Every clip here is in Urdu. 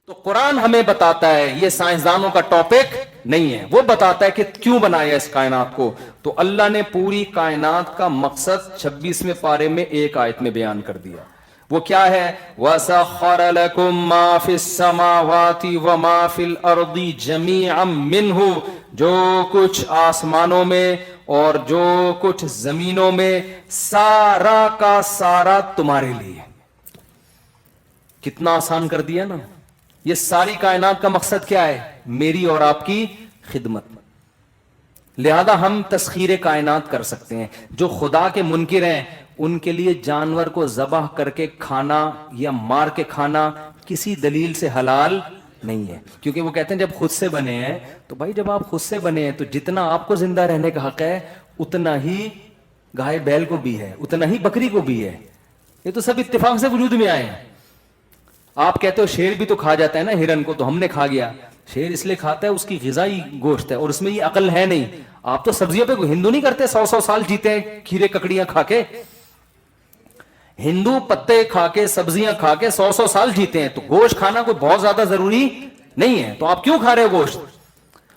تو قرآن ہمیں بتاتا ہے، یہ سائنسدانوں کا ٹاپک نہیں ہے، وہ بتاتا ہے کہ کیوں بنایا اس کائنات کو. تو اللہ نے پوری کائنات کا مقصد 26ویں پارے میں ایک آیت میں بیان کر دیا. وہ کیا ہے؟ وَسَخَّرَ لَكُم مَّا فِي السَّمَاوَاتِ وَمَا فِي الْأَرْضِ جَمِيعًا مِّنْهُ، جو کچھ آسمانوں میں اور جو کچھ زمینوں میں سارا کا سارا تمہارے لیے. کتنا آسان کر دیا نا. یہ ساری کائنات کا مقصد کیا ہے؟ میری اور آپ کی خدمت. لہذا ہم تسخیر کائنات کر سکتے ہیں. جو خدا کے منکر ہیں ان کے لیے جانور کو ذبح کر کے کھانا یا مار کے کھانا کسی دلیل سے حلال نہیں ہے، کیونکہ وہ کہتے ہیں جب خود سے بنے ہیں تو بھائی جب آپ خود سے بنے ہیں تو جتنا آپ کو زندہ رہنے کا حق ہے اتنا ہی گائے بیل کو بھی ہے، اتنا ہی بکری کو بھی ہے. یہ تو سب اتفاق سے وجود میں آئے ہیں. آپ کہتے ہو شیر بھی تو کھا جاتا ہے نا ہرن کو، تو ہم نے کھا گیا. شیر اس لیے کھاتا ہے اس کی غذائی گوشت ہے اور اس میں یہ عقل ہے نہیں. آپ تو سبزیوں پہ ہندو نہیں کرتے 100 سال جیتے ہیں کھیرے ککڑیاں کھا کے. ہندو پتے کھا کے سبزیاں کھا کے 100 سال جیتے ہیں. تو گوشت کھانا کوئی بہت زیادہ ضروری نہیں ہے. تو آپ کیوں کھا رہے ہو گوشت؟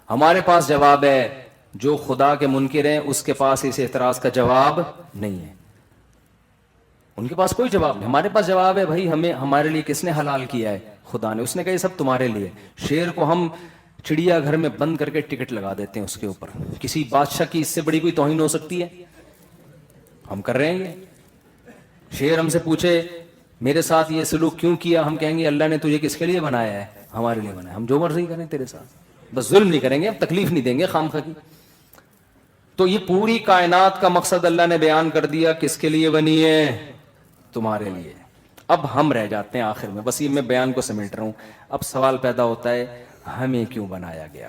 ہمارے پاس جواب ہے. جو خدا کے منکر ہیں اس کے پاس اس اعتراض کا جواب نہیں ہے. ان کے پاس کوئی جواب نہیں. ہمارے پاس جواب ہے. بھائی ہمارے لیے کس نے حلال کیا ہے؟ خدا نے. اس نے کہا یہ سب تمہارے لیے. شیر کو ہم چڑیا گھر میں بند کر کے ٹکٹ لگا دیتے ہیں اس کے اوپر. کسی بادشاہ کی اس سے بڑی کوئی توہین ہو سکتی ہے؟ ہم کر رہے ہیں یہ. شیر ہم سے پوچھے میرے ساتھ یہ سلوک کیوں کیا، ہم کہیں گے اللہ نے تجھے کس کے لیے بنایا ہے؟ ہمارے لیے بنایا. ہم جو مرضی کریں تیرے ساتھ، بس ظلم نہیں کریں گے، اب تکلیف نہیں دیں گے خامخواہ کی. تو یہ پوری کائنات کا مقصد اللہ نے بیان کر دیا. کس کے لیے بنی ہے؟ تمہارے لیے. اب ہم رہ جاتے ہیں آخر میں، بس یہ میں بیان کو سمیٹ رہا ہوں. اب سوال پیدا ہوتا ہے ہمیں کیوں بنایا گیا؟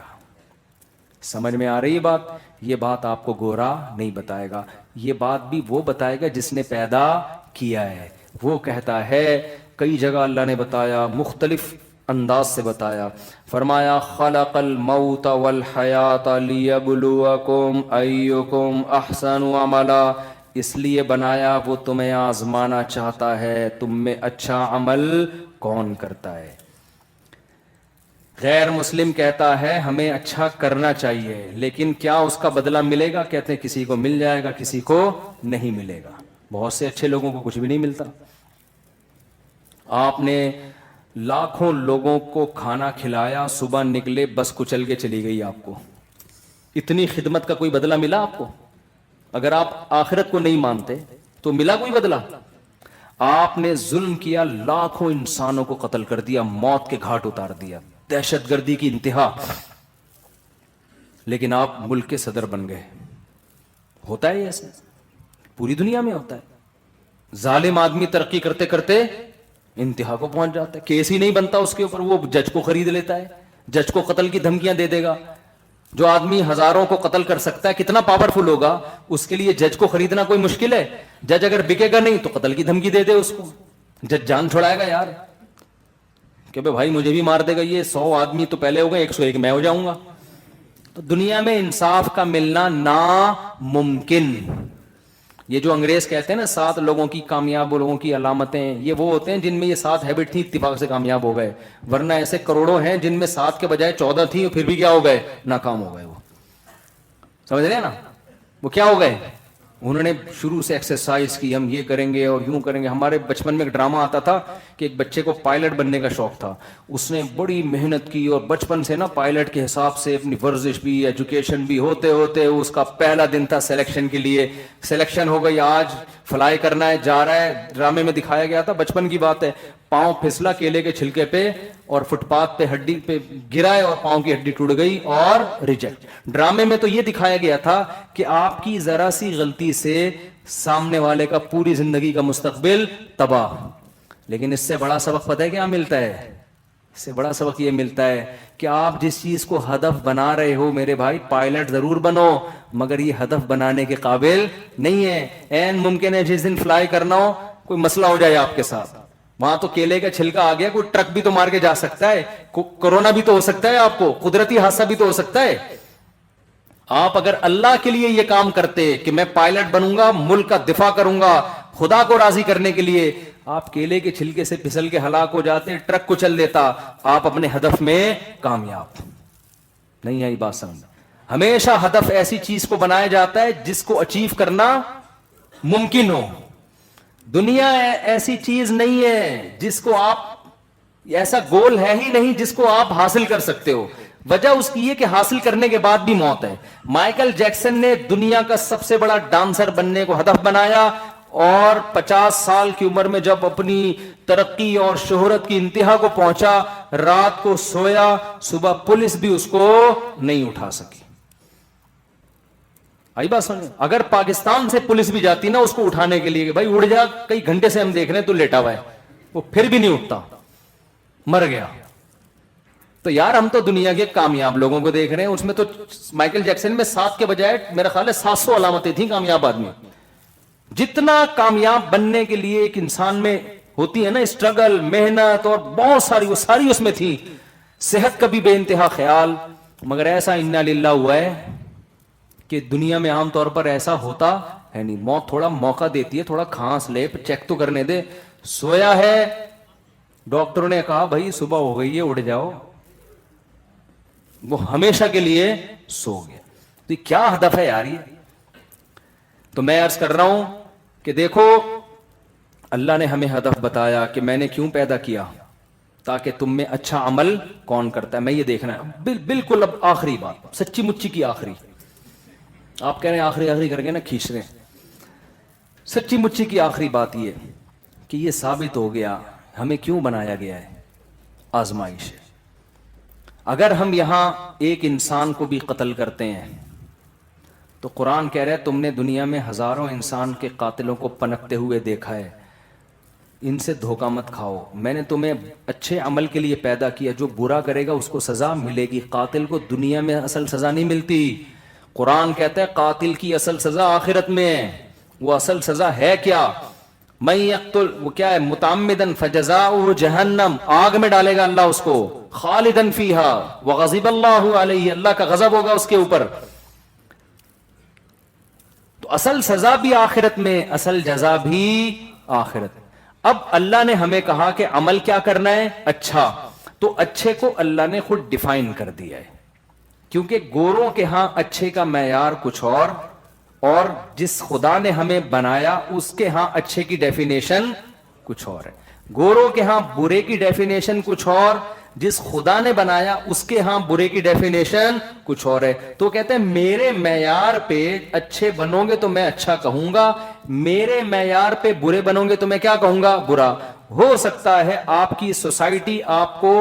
سمجھ میں آ رہی ہے بات؟ یہ بات آپ کو گورا نہیں بتائے گا، یہ بات بھی وہ بتائے گا جس نے پیدا کیا ہے. وہ کہتا ہے، کئی جگہ اللہ نے بتایا، مختلف انداز سے بتایا. فرمایا خلق الموت والحیات لیبلوکم ایکم احسن عملا. اس لیے بنایا وہ تمہیں آزمانا چاہتا ہے تم میں اچھا عمل کون کرتا ہے. غیر مسلم کہتا ہے ہمیں اچھا کرنا چاہیے، لیکن کیا اس کا بدلہ ملے گا؟ کہتے ہیں کسی کو مل جائے گا کسی کو نہیں ملے گا. بہت سے اچھے لوگوں کو کچھ بھی نہیں ملتا. آپ نے لاکھوں لوگوں کو کھانا کھلایا، صبح نکلے بس کچل کے چلی گئی آپ کو. اتنی خدمت کا کوئی بدلہ ملا آپ کو؟ اگر آپ آخرت کو نہیں مانتے تو ملا کوئی بدلہ؟ آپ نے ظلم کیا، لاکھوں انسانوں کو قتل کر دیا، موت کے گھاٹ اتار دیا، دہشت گردی کی انتہا، لیکن آپ ملک کے صدر بن گئے. ہوتا ہے ایسے؟ پوری دنیا میں ہوتا ہے. ظالم آدمی ترقی کرتے کرتے انتہا کو پہنچ جاتا ہے. کیس ہی نہیں بنتا اس کے اوپر، وہ جج کو خرید لیتا ہے، جج کو قتل کی دھمکیاں دے دے گا. جو آدمی ہزاروں کو قتل کر سکتا ہے کتنا پاورفل ہوگا، اس کے لیے جج کو خریدنا کوئی مشکل ہے؟ جج اگر بکے گا نہیں تو قتل کی دھمکی دے دے اس کو، جج جان چھڑائے گا یار کہ بھائی مجھے بھی مار دے گا یہ، 100 آدمی تو پہلے ہو گئے، 101 میں ہو جاؤں گا. تو دنیا میں انصاف کا ملنا ناممکن. یہ جو انگریز کہتے ہیں نا 7 لوگوں کی کامیاب لوگوں کی علامتیں، یہ وہ ہوتے ہیں جن میں یہ 7 ہیبٹ تھی اتفاق سے کامیاب ہو گئے. ورنہ ایسے کروڑوں ہیں جن میں 7 کے بجائے 14 تھی اور پھر بھی کیا ہو گئے؟ ناکام ہو گئے. وہ سمجھ رہے ہیں نا؟ وہ کیا ہو گئے؟ انہوں نے شروع سے ایکسرسائز کی، ہم یہ کریں گے اور یوں کریں گے. ہمارے بچپن میں ایک ڈرامہ آتا تھا کہ ایک بچے کو پائلٹ بننے کا شوق تھا، اس نے بڑی محنت کی اور بچپن سے نا پائلٹ کے حساب سے اپنی ورزش بھی ایجوکیشن بھی ہوتے ہوتے اس کا پہلا دن تھا سلیکشن کے لیے. سلیکشن ہو گئی، آج فلائی کرنا ہے، جا رہا ہے. ڈرامے میں دکھایا گیا تھا، بچپن کی بات ہے، پاؤں پھسلا کیلے کے چھلکے پہ اور فٹ پاتھ پہ ہڈی پہ گرائے اور پاؤں کی ہڈی ٹوٹ گئی اور ریجیکٹ. ڈرامے میں تو یہ دکھایا گیا تھا کہ آپ کی ذرا سی غلطی سے سامنے والے کا پوری زندگی کا مستقبل تباہ. لیکن اس سے بڑا سبق پتہ ہے کیا ملتا ہے؟ اس سے بڑا سبق یہ ملتا ہے کہ آپ جس چیز کو ہدف بنا رہے ہو میرے بھائی، پائلٹ ضرور بنو مگر یہ ہدف بنانے کے قابل نہیں ہے. این ممکن ہے جس دن فلائی کرنا ہو کوئی مسئلہ ہو جائے آپ کے ساتھ، وہاں تو کیلے کا چھلکا آ گیا، کوئی ٹرک بھی تو مار کے جا سکتا ہے، کورونا بھی تو ہو سکتا ہے، آپ کو قدرتی حادثہ بھی تو ہو سکتا ہے. آپ اگر اللہ کے لیے یہ کام کرتے کہ میں پائلٹ بنوں گا، ملک کا دفاع کروں گا، خدا کو راضی کرنے کے لیے، آپ کیلے کے چھلکے سے پھسل کے ہلاک ہو جاتے، ٹرک کچل دیتا، آپ اپنے ہدف میں کامیاب نہیں آئی بات سمجھ۔ ہمیشہ ہدف ایسی چیز کو بنایا جاتا ہے جس کو اچیو کرنا ممکن ہو۔ دنیا ایسی چیز نہیں ہے جس کو آپ، ایسا گول ہے ہی نہیں جس کو آپ حاصل کر سکتے ہو۔ وجہ اس کی یہ کہ حاصل کرنے کے بعد بھی موت ہے۔ مائیکل جیکسن نے دنیا کا سب سے بڑا ڈانسر بننے کو ہدف بنایا، اور 50 سال کی عمر میں جب اپنی ترقی اور شہرت کی انتہا کو پہنچا، رات کو سویا، صبح پولیس بھی اس کو نہیں اٹھا سکی۔ آئی بات سمجھ؟ اگر پاکستان سے پولیس بھی جاتی نا اس کو اٹھانے کے لیے کہ بھائی اڑ جا، کئی گھنٹے سے ہم دیکھ رہے ہیں تو لیٹا ہوا ہے، وہ پھر بھی نہیں اٹھتا، مر گیا۔ تو یار ہم تو دنیا کے کامیاب لوگوں کو دیکھ رہے ہیں، اس میں تو مائیکل جیکسن میں 7 کے بجائے میرا خیال ہے 700 علامتیں تھیں کامیاب آدمی۔ جتنا کامیاب بننے کے لیے ایک انسان میں ہوتی ہے نا اسٹرگل، محنت اور بہت ساری، وہ ساری اس میں تھی۔ صحت کا بھی بے انتہا خیال، مگر ایسا انا للہ ہوا ہے کہ دنیا میں عام طور پر ایسا ہوتا ہے نہیں۔ موت تھوڑا موقع دیتی ہے، تھوڑا کھانس لے، چیک تو کرنے دے۔ سویا ہے، ڈاکٹروں نے کہا بھائی صبح ہو گئی ہے اٹھ جاؤ، وہ ہمیشہ کے لیے سو گیا۔ تو کیا ہدف ہے یار یہ؟ تو میں عرض کر رہا ہوں کہ دیکھو اللہ نے ہمیں ہدف بتایا کہ میں نے کیوں پیدا کیا، تاکہ تم میں اچھا عمل کون کرتا ہے، میں یہ دیکھنا ہے۔ بالکل اب آخری بات، سچی مچی کی آخری، آپ کہہ رہے ہیں آخری کر کے نا کھینچ رہے ہیں، سچی مچی کی آخری بات یہ کہ یہ ثابت ہو گیا ہمیں کیوں بنایا گیا ہے، آزمائش ہے۔ اگر ہم یہاں ایک انسان کو بھی قتل کرتے ہیں تو قرآن کہہ رہا ہے تم نے دنیا میں ہزاروں انسان کے قاتلوں کو پنپتے ہوئے دیکھا ہے، ان سے دھوکہ مت کھاؤ، میں نے تمہیں اچھے عمل کے لیے پیدا کیا، جو برا کرے گا اس کو سزا ملے گی۔ قاتل کو دنیا میں اصل سزا نہیں ملتی، قرآن کہتا ہے قاتل کی اصل سزا آخرت میں ہے۔ وہ اصل سزا ہے کیا؟ من یقتل، وہ کیا ہے؟ متعمدن فجزاؤہ جہنم، آگ میں ڈالے گا اللہ اس کو، خالدن فیہا وغضب اللہ علیہ، اللہ کا غضب ہوگا اس کے اوپر۔ تو اصل سزا بھی آخرت میں، اصل جزا بھی آخرت۔ اب اللہ نے ہمیں کہا کہ عمل کیا کرنا ہے؟ اچھا، تو اچھے کو اللہ نے خود ڈیفائن کر دیا ہے، کیونکہ گوروں کے ہاں اچھے کا معیار کچھ اور جس خدا نے ہمیں بنایا اس کے ہاں اچھے کی ڈیفینیشن کچھ اور ہے۔ گوروں کے ہاں برے کی ڈیفینیشن کچھ اور، جس خدا نے بنایا اس کے ہاں برے کی ڈیفینیشن کچھ اور ہے۔ تو کہتے ہیں میرے معیار پہ اچھے بنو گے تو میں اچھا کہوں گا، میرے معیار پہ برے بنو گے تو میں کیا کہوں گا؟ برا۔ ہو سکتا ہے آپ کی سوسائٹی آپ کو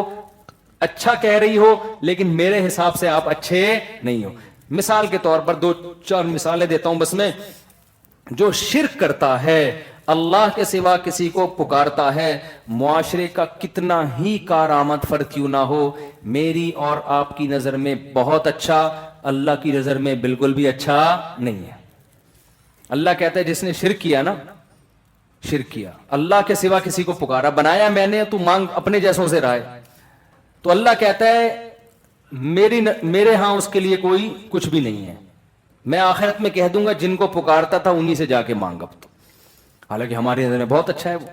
اچھا کہہ رہی ہو لیکن میرے حساب سے آپ اچھے نہیں ہو۔ مثال کے طور پر 2-4 مثالیں دیتا ہوں بس میں۔ جو شرک کرتا ہے، اللہ کے سوا کسی کو پکارتا ہے، معاشرے کا کتنا ہی کارآمد فرد کیوں نہ ہو، میری اور آپ کی نظر میں بہت اچھا، اللہ کی نظر میں بالکل بھی اچھا نہیں ہے۔ اللہ کہتا ہے جس نے شرک کیا نا، شرک کیا، اللہ کے سوا کسی کو پکارا، بنایا میں نے تو مانگ اپنے جیسوں سے رائے، تو اللہ کہتا ہے میرے ہاں اس کے لیے کوئی کچھ بھی نہیں ہے، میں آخرت میں کہہ دوں گا جن کو پکارتا تھا انہی سے جا کے مانگ اب تو۔ حالانکہ ہماری نظر میں بہت اچھا ہے وہ،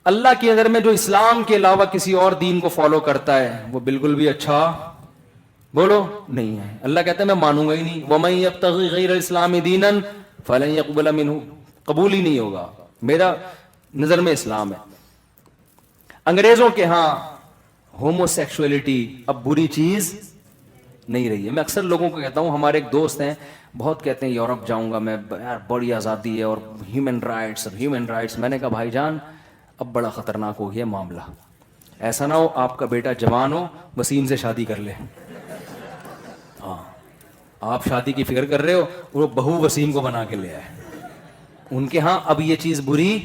اللہ کی نظر میں جو اسلام کے علاوہ کسی اور دین کو فالو کرتا ہے وہ بالکل بھی اچھا بولو نہیں ہے۔ اللہ کہتا ہے میں مانوں گا ہی نہیں، وَمَن يَبْتَغِ غَيْرَ الْإِسْلَامِ دِينًا فَلَن يَقْبَلَ مِنْهُ، قبول ہی نہیں ہوگا، میرا نظر میں اسلام ہے۔ انگریزوں کے ہاں ہومو سیکشولیٹی اب بری چیز نہیں رہی ہے۔ میں اکثر لوگوں کو کہتا ہوں، ہمارے ایک دوست ہیں بہت کہتے ہیں یورپ جاؤں گا میں، یار بڑی آزادی ہے اور ہیومن رائٹس، میں نے کہا بھائی جان اب بڑا خطرناک ہو گیا معاملہ، ایسا نہ ہو آپ کا بیٹا جوان ہو وسیم سے شادی کر لے، ہاں آپ شادی کی فکر کر رہے ہو وہ بہو وسیم کو بنا کے لے آئے، ان کے ہاں اب یہ چیز بری،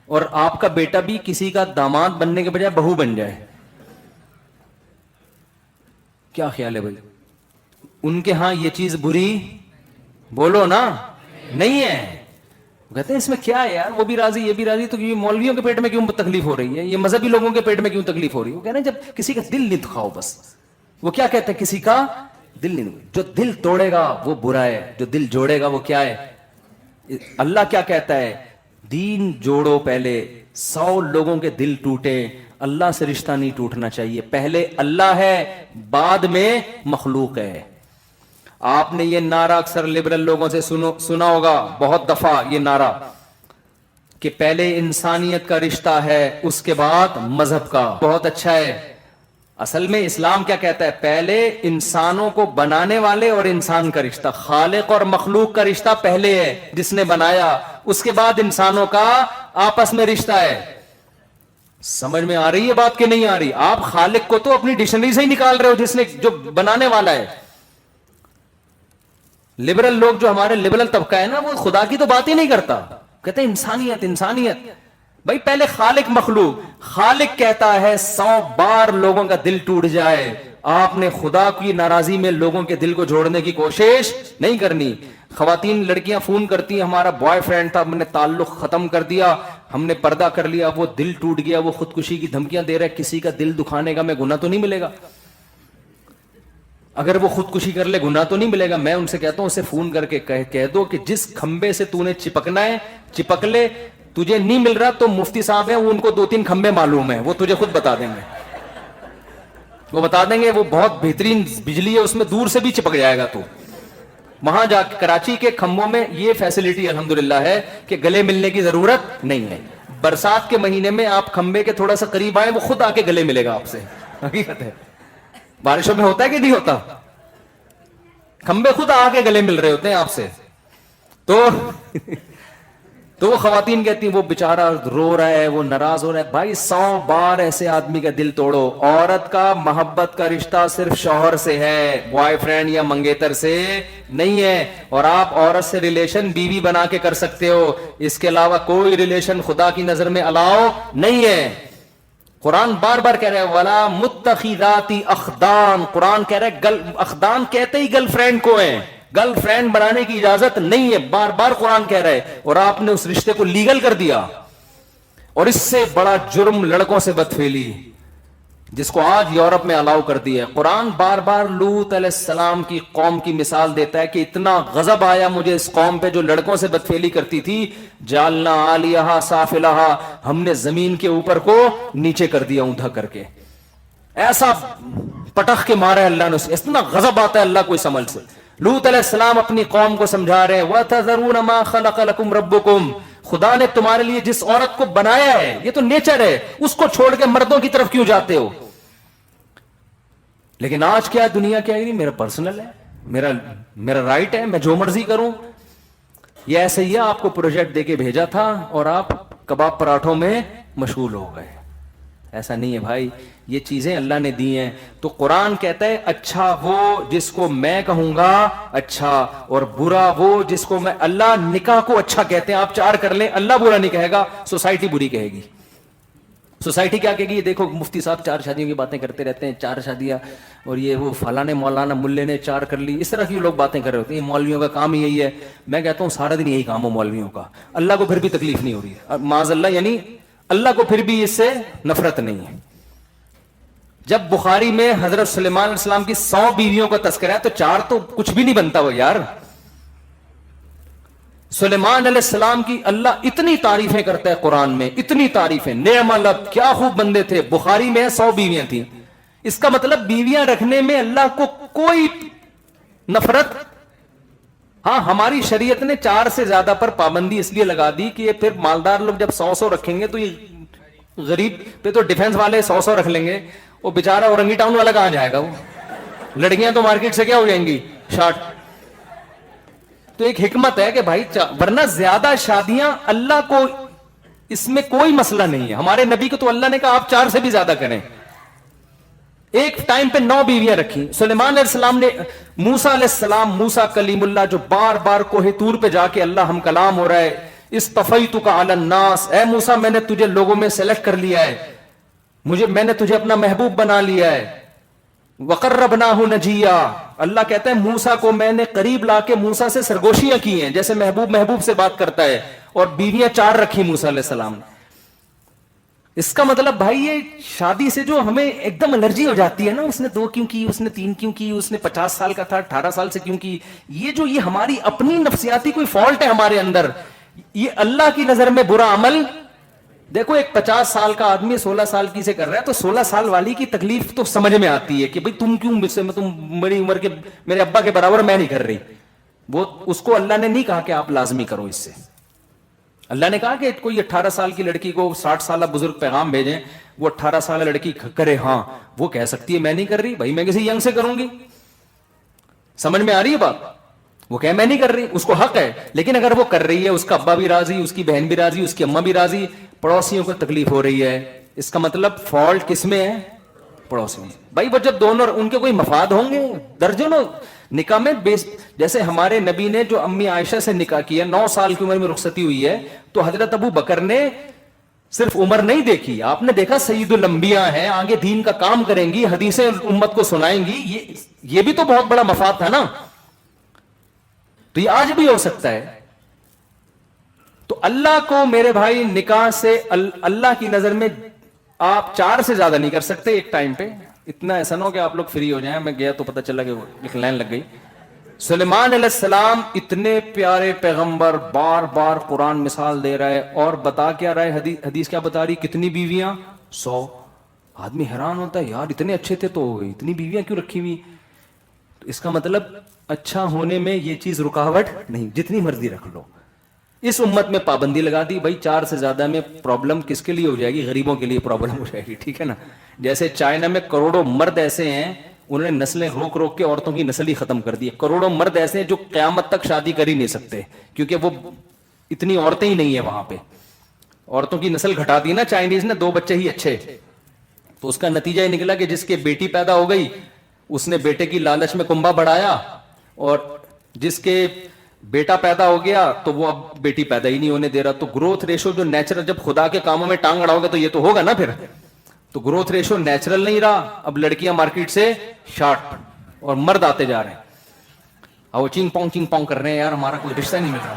اور آپ کا بیٹا بھی کسی کا داماد بننے کے بجائے بہو بن جائے، کیا خیال ہے بھائی؟ ان کے ہاں یہ چیز بری بولو نا نہیں ہے، کہتے ہیں اس میں کیا ہے یار، وہ بھی راضی یہ بھی راضی، تو یہ مولویوں کے پیٹ میں کیوں تکلیف ہو رہی ہے، یہ مذہبی لوگوں کے پیٹ میں کیوں تکلیف ہو رہی ہے؟ وہ کہتے ہیں جب کسی کا دل نہیں دکھاؤ بس، وہ کیا کہتے ہیں کسی کا دل نہیں، جو دل توڑے گا وہ برا ہے، جو دل جوڑے گا وہ کیا ہے؟ اللہ کیا کہتا ہے؟ دین جوڑو پہلے 100 لوگوں کے دل ٹوٹے، اللہ سے رشتہ نہیں ٹوٹنا چاہیے. پہلے اللہ ہے، بعد میں مخلوق ہے. آپ نے یہ نعرہ اکثر لبرل لوگوں سے سنا ہوگا بہت دفعہ، یہ نعرہ کہ پہلے انسانیت کا رشتہ ہے اس کے بعد مذہب کا. بہت اچھا ہے. اصل میں اسلام کیا کہتا ہے؟ پہلے انسانوں کو بنانے والے اور انسان کا رشتہ، خالق اور مخلوق کا رشتہ پہلے ہے جس نے بنایا، اس کے بعد انسانوں کا آپس میں رشتہ ہے. سمجھ میں آ رہی ہے بات کہ نہیں آ رہی؟ آپ خالق کو تو اپنی ڈکشنری سے ہی نکال رہے ہو، جس نے جو بنانے والا ہے. لبرل لوگ جو ہمارے لبرل طبقہ ہے نا، وہ خدا کی تو بات ہی نہیں کرتا، کہتے ہیں انسانیت انسانیت. بھائی پہلے خالق مخلوق. خالق کہتا ہے 100 بار لوگوں کا دل ٹوٹ جائے، آپ نے خدا کی ناراضی میں لوگوں کے دل کو جوڑنے کی کوشش نہیں کرنی. خواتین لڑکیاں فون کرتی ہیں، ہمارا بوائے فرینڈ تھا، ہم نے تعلق ختم کر دیا، ہم نے پردہ کر لیا، وہ دل ٹوٹ گیا، وہ خودکشی کی دھمکیاں دے رہا ہے. کسی کا دل دکھانے کا میں گناہ تو نہیں ملے گا؟ اگر وہ خودکشی کر لے گناہ تو نہیں ملے گا؟ میں ان سے کہتا ہوں اسے فون کر کے کہہ دو کہ جس کھمبے سے تو نے چپکنا ہے چپک لے، تجھے نہیں مل رہا تو مفتی صاحب ہیں، ان کو 2-3 کھمبے معلوم ہیں، وہ تجھے خود بتا دیں گے. وہ بتا دیں گے، وہ بہت بہترین بجلی ہے، اس میں دور سے بھی چپک جائے گا. تو وہاں جا کے کراچی کے کھمبوں میں یہ فیسلٹی الحمدللہ ہے کہ گلے ملنے کی ضرورت نہیں ہے. برسات کے مہینے میں آپ کھمبے کے تھوڑا سا قریب آئے، وہ خود آ کے گلے ملے گا آپ سے. حقیقت ہے. بارشوں میں ہوتا ہے کہ نہیں ہوتا؟ کھمبے خود آ کے گلے مل رہے ہوتے ہیں آپ سے. تو وہ خواتین کہتی ہیں وہ بیچارہ رو رہا ہے، وہ ناراض ہو رہا ہے. بھائی 100 بار ایسے آدمی کا دل توڑو. عورت کا محبت کا رشتہ صرف شوہر سے ہے، بوائے فرینڈ یا منگیتر سے نہیں ہے. اور آپ عورت سے ریلیشن بیوی بنا کے کر سکتے ہو، اس کے علاوہ کوئی ریلیشن خدا کی نظر میں الاؤ نہیں ہے. قرآن بار بار کہہ رہا ہے وَلَا مُتَّخِذَاتِ أَخْدَانٍ. قرآن کہہ رہا ہے اخدان کہتے ہی گرل فرینڈ کو ہیں، گرل فرینڈ بنانے کی اجازت نہیں ہے. بار بار قرآن کہہ رہا ہے، اور آپ نے اس رشتے کو لیگل کر دیا. اور اس سے بڑا جرم لڑکوں سے بدفعلی، جس کو آج یورپ میں الاؤ کر دیا ہے. قرآن بار بار لوط علیہ السلام کی قوم کی مثال دیتا ہے کہ اتنا غضب آیا مجھے اس قوم پہ جو لڑکوں سے بدفعلی کرتی تھی، جالنا عالیہا سافلہا، ہم نے زمین کے اوپر کو نیچے کر دیا اوندا کر کے. ایسا پٹخ کے مارا ہے اللہ نے، اتنا غضب آتا ہے اللہ کو اس عمل سے. لوط علیہ السلام اپنی قوم کو سمجھا رہے ہیں وَتَذَرُونَ مَا خَلَقَ لَكُمْ رَبُّكُمْ. خدا نے تمہارے لیے جس عورت کو بنایا ہے، یہ تو نیچر ہے، اس کو چھوڑ کے مردوں کی طرف کیوں جاتے ہو؟ لیکن آج کیا دنیا کیا ہے، میرا پرسنل ہے، میرا رائٹ ہے، میں جو مرضی کروں. یہ ایسے ہی آپ کو پروجیکٹ دے کے بھیجا تھا اور آپ کباب پراٹھوں میں مشغول ہو گئے. ایسا نہیں ہے بھائی، یہ چیزیں اللہ نے دی ہیں. تو قرآن کہتا ہے اچھا وہ جس کو میں کہوں گا اچھا، اور برا وہ جس کو میں. اللہ نکاح کو اچھا کہتے ہیں، آپ 4 کر لیں، اللہ برا نہیں کہے گا، سوسائٹی بری کہے گی. سوسائٹی کیا کہے گی؟ دیکھو مفتی صاحب 4 شادیوں کی باتیں کرتے رہتے ہیں، 4 شادیاں، اور یہ وہ فلانے مولانا ملے نے 4 کر لی. اس طرح کی لوگ باتیں کر رہے ہوتے ہیں، مولویوں کا کام یہی ہے. میں کہتا ہوں سارا دن یہی کام ہو مولویوں کا، اللہ کو پھر بھی تکلیف نہیں ہو رہی ہے معاذ اللہ، یعنی اللہ کو پھر بھی اس سے نفرت نہیں ہے. جب بخاری میں حضرت سلیمان علیہ السلام کی 100 بیویوں کا تذکرہ ہے تو 4 تو کچھ بھی نہیں بنتا وہ یار. سلیمان علیہ السلام کی اللہ اتنی تعریفیں کرتا ہے قرآن میں، اتنی تعریفیں، نعم العبد، کیا خوب بندے تھے. بخاری میں 100 بیویاں تھیں. اس کا مطلب بیویاں رکھنے میں اللہ کو کوئی نفرت. ہاں ہماری شریعت نے 4 سے زیادہ پر پابندی اس لیے لگا دی کہ پھر مالدار لوگ جب 100 رکھیں گے تو یہ غریب پہ تو ڈیفنس والے 100 رکھ لیں گے، وہ بیچارہ اورنگی ٹاؤن والا کہاں جائے گا؟ وہ لڑکیاں تو مارکیٹ سے کیا ہو جائیں گی، شارٹ. تو ایک حکمت ہے کہ بھائی ورنہ زیادہ شادیاں اللہ کو اس میں کوئی مسئلہ نہیں ہے. ہمارے نبی کو تو اللہ نے کہا آپ 4 سے بھی زیادہ کریں. ایک ٹائم پہ 9 بیویاں رکھی. سلیمان علیہ السلام نے موسیٰ علیہ السلام، موسیٰ کلیم اللہ جو بار بار کوہ طور پہ جا کے اللہ ہم کلام ہو رہا ہے، اصطفیتک علی الناس، اے موسیٰ میں نے تجھے لوگوں میں سلیکٹ کر لیا ہے، میں نے تجھے اپنا محبوب بنا لیا ہے. وقربناہ نجیا، اللہ کہتا ہے موسیٰ کو میں نے قریب لا کے موسیٰ سے سرگوشیاں کی ہیں، جیسے محبوب سے بات کرتا ہے. اور بیویاں 4 رکھی موسیٰ علیہ السلام نے. اس کا مطلب بھائی یہ شادی سے جو ہمیں ایک دم الرجی ہو جاتی ہے نا، اس نے 2 کیوں کی، اس نے 3 کیوں کی، اس نے 50 سال کا تھا 18 سال سے کیوں کی، یہ ہماری اپنی نفسیاتی کوئی فالٹ ہے ہمارے اندر. یہ اللہ کی نظر میں برا عمل دیکھو ایک 50 سال کا آدمی 16 سال کی سے کر رہا ہے تو 16 سال والی کی تکلیف تو سمجھ میں آتی ہے کہ بھئی تم کیوں مجھ سے، تم میری عمر کے میرے ابا کے برابر میں نہیں کر رہی. وہ اس کو اللہ نے نہیں کہا کہ آپ لازمی کرو اس سے. اللہ نے کہا کہ کوئی 18 سال کی لڑکی کو 60 سالہ بزرگ پیغام بھیجیں، وہ 18 سالہ لڑکی کرے ہاں، وہ کہہ سکتی ہے میں نہیں کر رہی، بھائی میں کسی ینگ سے کروں گی. سمجھ میں آ رہی ہے بات؟ وہ کہ میں نہیں کر رہی، اس کو حق ہے. لیکن اگر وہ کر رہی ہے، اس کا ابا بھی راضی، اس کی بہن بھی راضی، اس کی اماں بھی راضی، پڑوسیوں کو تکلیف ہو رہی ہے، اس کا مطلب فالٹ کس میں ہے؟ پڑوسی میں. بھائی وہ جب دونوں ان کے کوئی مفاد ہوں گے درجنوں نکاح میں. جیسے ہمارے نبی نے جو امی عائشہ سے نکاح کیا، 9 سال کی عمر میں رخصتی ہوئی ہے، تو حضرت ابو بکر نے صرف عمر نہیں دیکھی، آپ نے دیکھا سید الانبیاء ہیں، آگے دین کا کام کریں گی، حدیثیں امت کو سنائیں گی، یہ بھی تو بہت بڑا مفاد تھا نا. تو یہ آج بھی ہو سکتا ہے. تو اللہ کو میرے بھائی نکاح سے اللہ کی نظر میں آپ 4 سے زیادہ نہیں کر سکتے ایک ٹائم پہ. اتنا ایسا نہ ہو کہ آپ لوگ فری ہو جائیں. میں گیا تو پتہ چلا کہ ایک لائن لگ گئی. سلیمان علیہ السلام اتنے پیارے پیغمبر، بار بار قرآن مثال دے رہا ہے اور بتا کیا رہا ہے، حدیث کیا بتا رہی، کتنی بیویاں؟ 100. آدمی حیران ہوتا ہے یار اتنے اچھے تھے تو اتنی بیویاں کیوں رکھی ہوئی؟ اس کا مطلب اچھا ہونے میں یہ چیز رکاوٹ نہیں، جتنی مرضی رکھ لو. اس امت میں پابندی لگا دی بھائی 4 سے زیادہ میں پرابلم کس کے لیے ہو جائے گی؟ غریبوں کے لیے پرابلم ہو جائے گی. ٹھیک ہے نا. جیسے چائنا میں کروڑوں مرد ایسے ہیں، انہوں نے نسلیں روک روک کے عورتوں کی نسل ہی ختم کر دی ہے. کروڑوں مرد ایسے ہیں جو قیامت تک شادی کر ہی نہیں سکتے، کیونکہ وہ اتنی عورتیں ہی نہیں ہیں وہاں پہ. عورتوں کی نسل گھٹا دی نا چائنیز نے، 2 بچے ہی اچھے. تو اس کا نتیجہ یہ نکلا کہ جس کے بیٹی پیدا ہو گئی اس نے بیٹے کی لالچ میں کنبا بڑھایا، اور جس کے بیٹا پیدا ہو گیا تو وہ اب بیٹی پیدا ہی نہیں ہونے دے رہا. تو گروتھ ریشو جو نیچرل، جب خدا کے کاموں میں ٹانگ اڑاؤ گے تو یہ تو ہوگا نا پھر. تو گروتھ ریشو نیچرل نہیں رہا. اب لڑکیاں مارکیٹ سے شارٹ اور مرد آتے جا رہے ہیں. وہ چنگ پونگ کر رہے ہیں، یار ہمارا کوئی رشتہ نہیں مل رہا.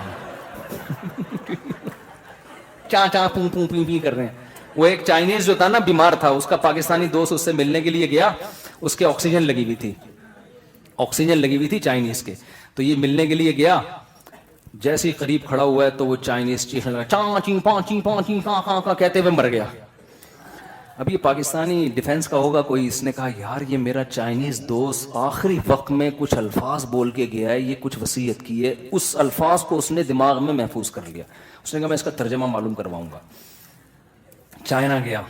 چاں پوں پوں پی پی کر رہے ہیں. وہ ایک چائنیز جو تھا نا بیمار تھا، اس کا پاکستانی دوست اس سے ملنے کے لیے گیا، اس کے آکسیجن لگی ہوئی تھی چائنیز کے. تو یہ ملنے کے لیے گیا، جیسے ہی قریب کھڑا ہوا ہے تو وہ چائنیز چیخنے لگا، چاں چیں پاں چیں پاں چیں کاں کاں کاں کہتے ہوئے مر گیا. اب یہ پاکستانی ڈیفنس کا ہوگا کوئی، اس نے کہا یار یہ میرا چائنیز دوست آخری وقت میں کچھ الفاظ بول کے گیا ہے، یہ کچھ وصیت کی ہے، اس الفاظ کو اس نے دماغ میں محفوظ کر لیا. اس نے کہا میں اس کا ترجمہ معلوم کرواؤں گا. چائنا گیا،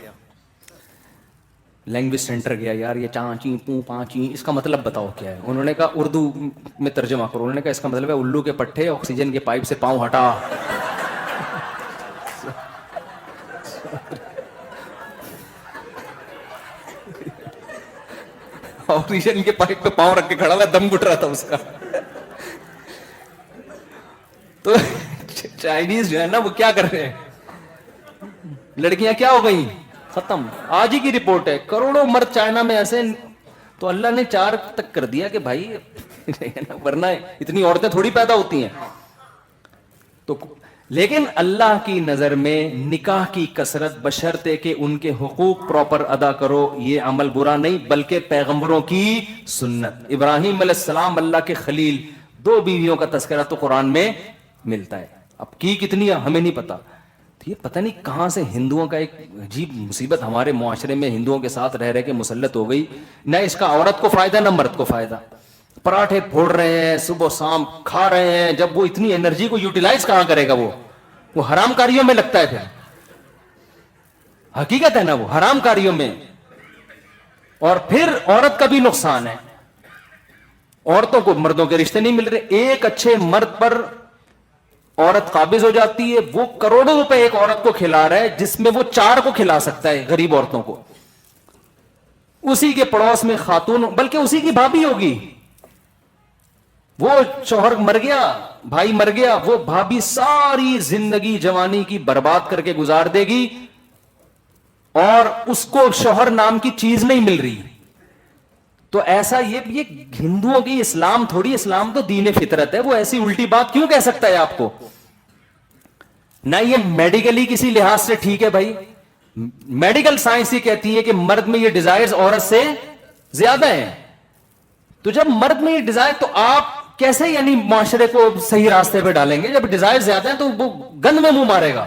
لینگویج سینٹر گیا، یار یہ چاں چیں پوں پاں چیں اس کا مطلب بتاؤ کیا ہے. انہوں نے کہا اردو میں ترجمہ کرو. انہوں نے کہا اس کا مطلب ہے الو کے پٹھے آکسیجن کے پائپ سے پاؤں ہٹا. آکسیجن کے پائپ پہ پاؤں رکھ کے کھڑا ہوا، دم گھٹ رہا تھا اس کا. تو چائنیز جو ہے نا وہ کیا کر رہے ہیں، لڑکیاں کیا ہو گئی ختم. آج ہی کی رپورٹ ہے، کروڑوں مرد چائنا میں ایسے. تو اللہ نے 4 تک کر دیا کہ بھائی ورنہ اتنی عورتیں تھوڑی پیدا ہوتی ہیں. تو لیکن اللہ کی نظر میں نکاح کی کثرت بشرطے کہ ان کے حقوق پراپر ادا کرو، یہ عمل برا نہیں بلکہ پیغمبروں کی سنت. ابراہیم علیہ السلام اللہ کے خلیل، 2 بیویوں کا تذکرہ تو قرآن میں ملتا ہے. اب کی کتنی ہمیں نہیں پتا. یہ پتہ نہیں کہاں سے ہندوؤں کا ایک عجیب مصیبت ہمارے معاشرے میں ہندوؤں کے ساتھ رہ رہے کے مسلط ہو گئی. نہ اس کا عورت کو فائدہ نہ مرد کو فائدہ. پراٹھے پھوڑ رہے ہیں، صبح شام کھا رہے ہیں. جب وہ اتنی انرجی کو یوٹیلائز کہاں کرے گا؟ وہ حرام کاریوں میں لگتا ہے. پھر حقیقت ہے نا، وہ حرام کاریوں میں. اور پھر عورت کا بھی نقصان ہے. عورتوں کو مردوں کے رشتے نہیں مل رہے. ایک اچھے مرد پر عورت قابض ہو جاتی ہے، وہ کروڑوں روپے ایک عورت کو کھلا رہا ہے جس میں وہ 4 کو کھلا سکتا ہے، غریب عورتوں کو. اسی کے پڑوس میں خاتون، بلکہ اسی کی بھابھی ہوگی. وہ شوہر مر گیا، بھائی مر گیا، وہ بھابھی ساری زندگی جوانی کی برباد کر کے گزار دے گی، اور اس کو شوہر نام کی چیز نہیں مل رہی. تو ایسا یہ ہندوؤں کی اسلام تھوڑی، اسلام تو دین فطرت ہے. وہ ایسی الٹی بات کیوں کہہ سکتا ہے آپ کو؟ نہ یہ میڈیکلی کسی لحاظ سے ٹھیک ہے. بھائی میڈیکل سائنس یہ کہتی ہے کہ مرد میں یہ ڈیزائرز عورت سے زیادہ ہیں. تو جب مرد میں یہ ڈیزائر، تو آپ کیسے یعنی معاشرے کو صحیح راستے پہ ڈالیں گے؟ جب ڈیزائر زیادہ ہیں تو وہ گند میں منہ مارے گا.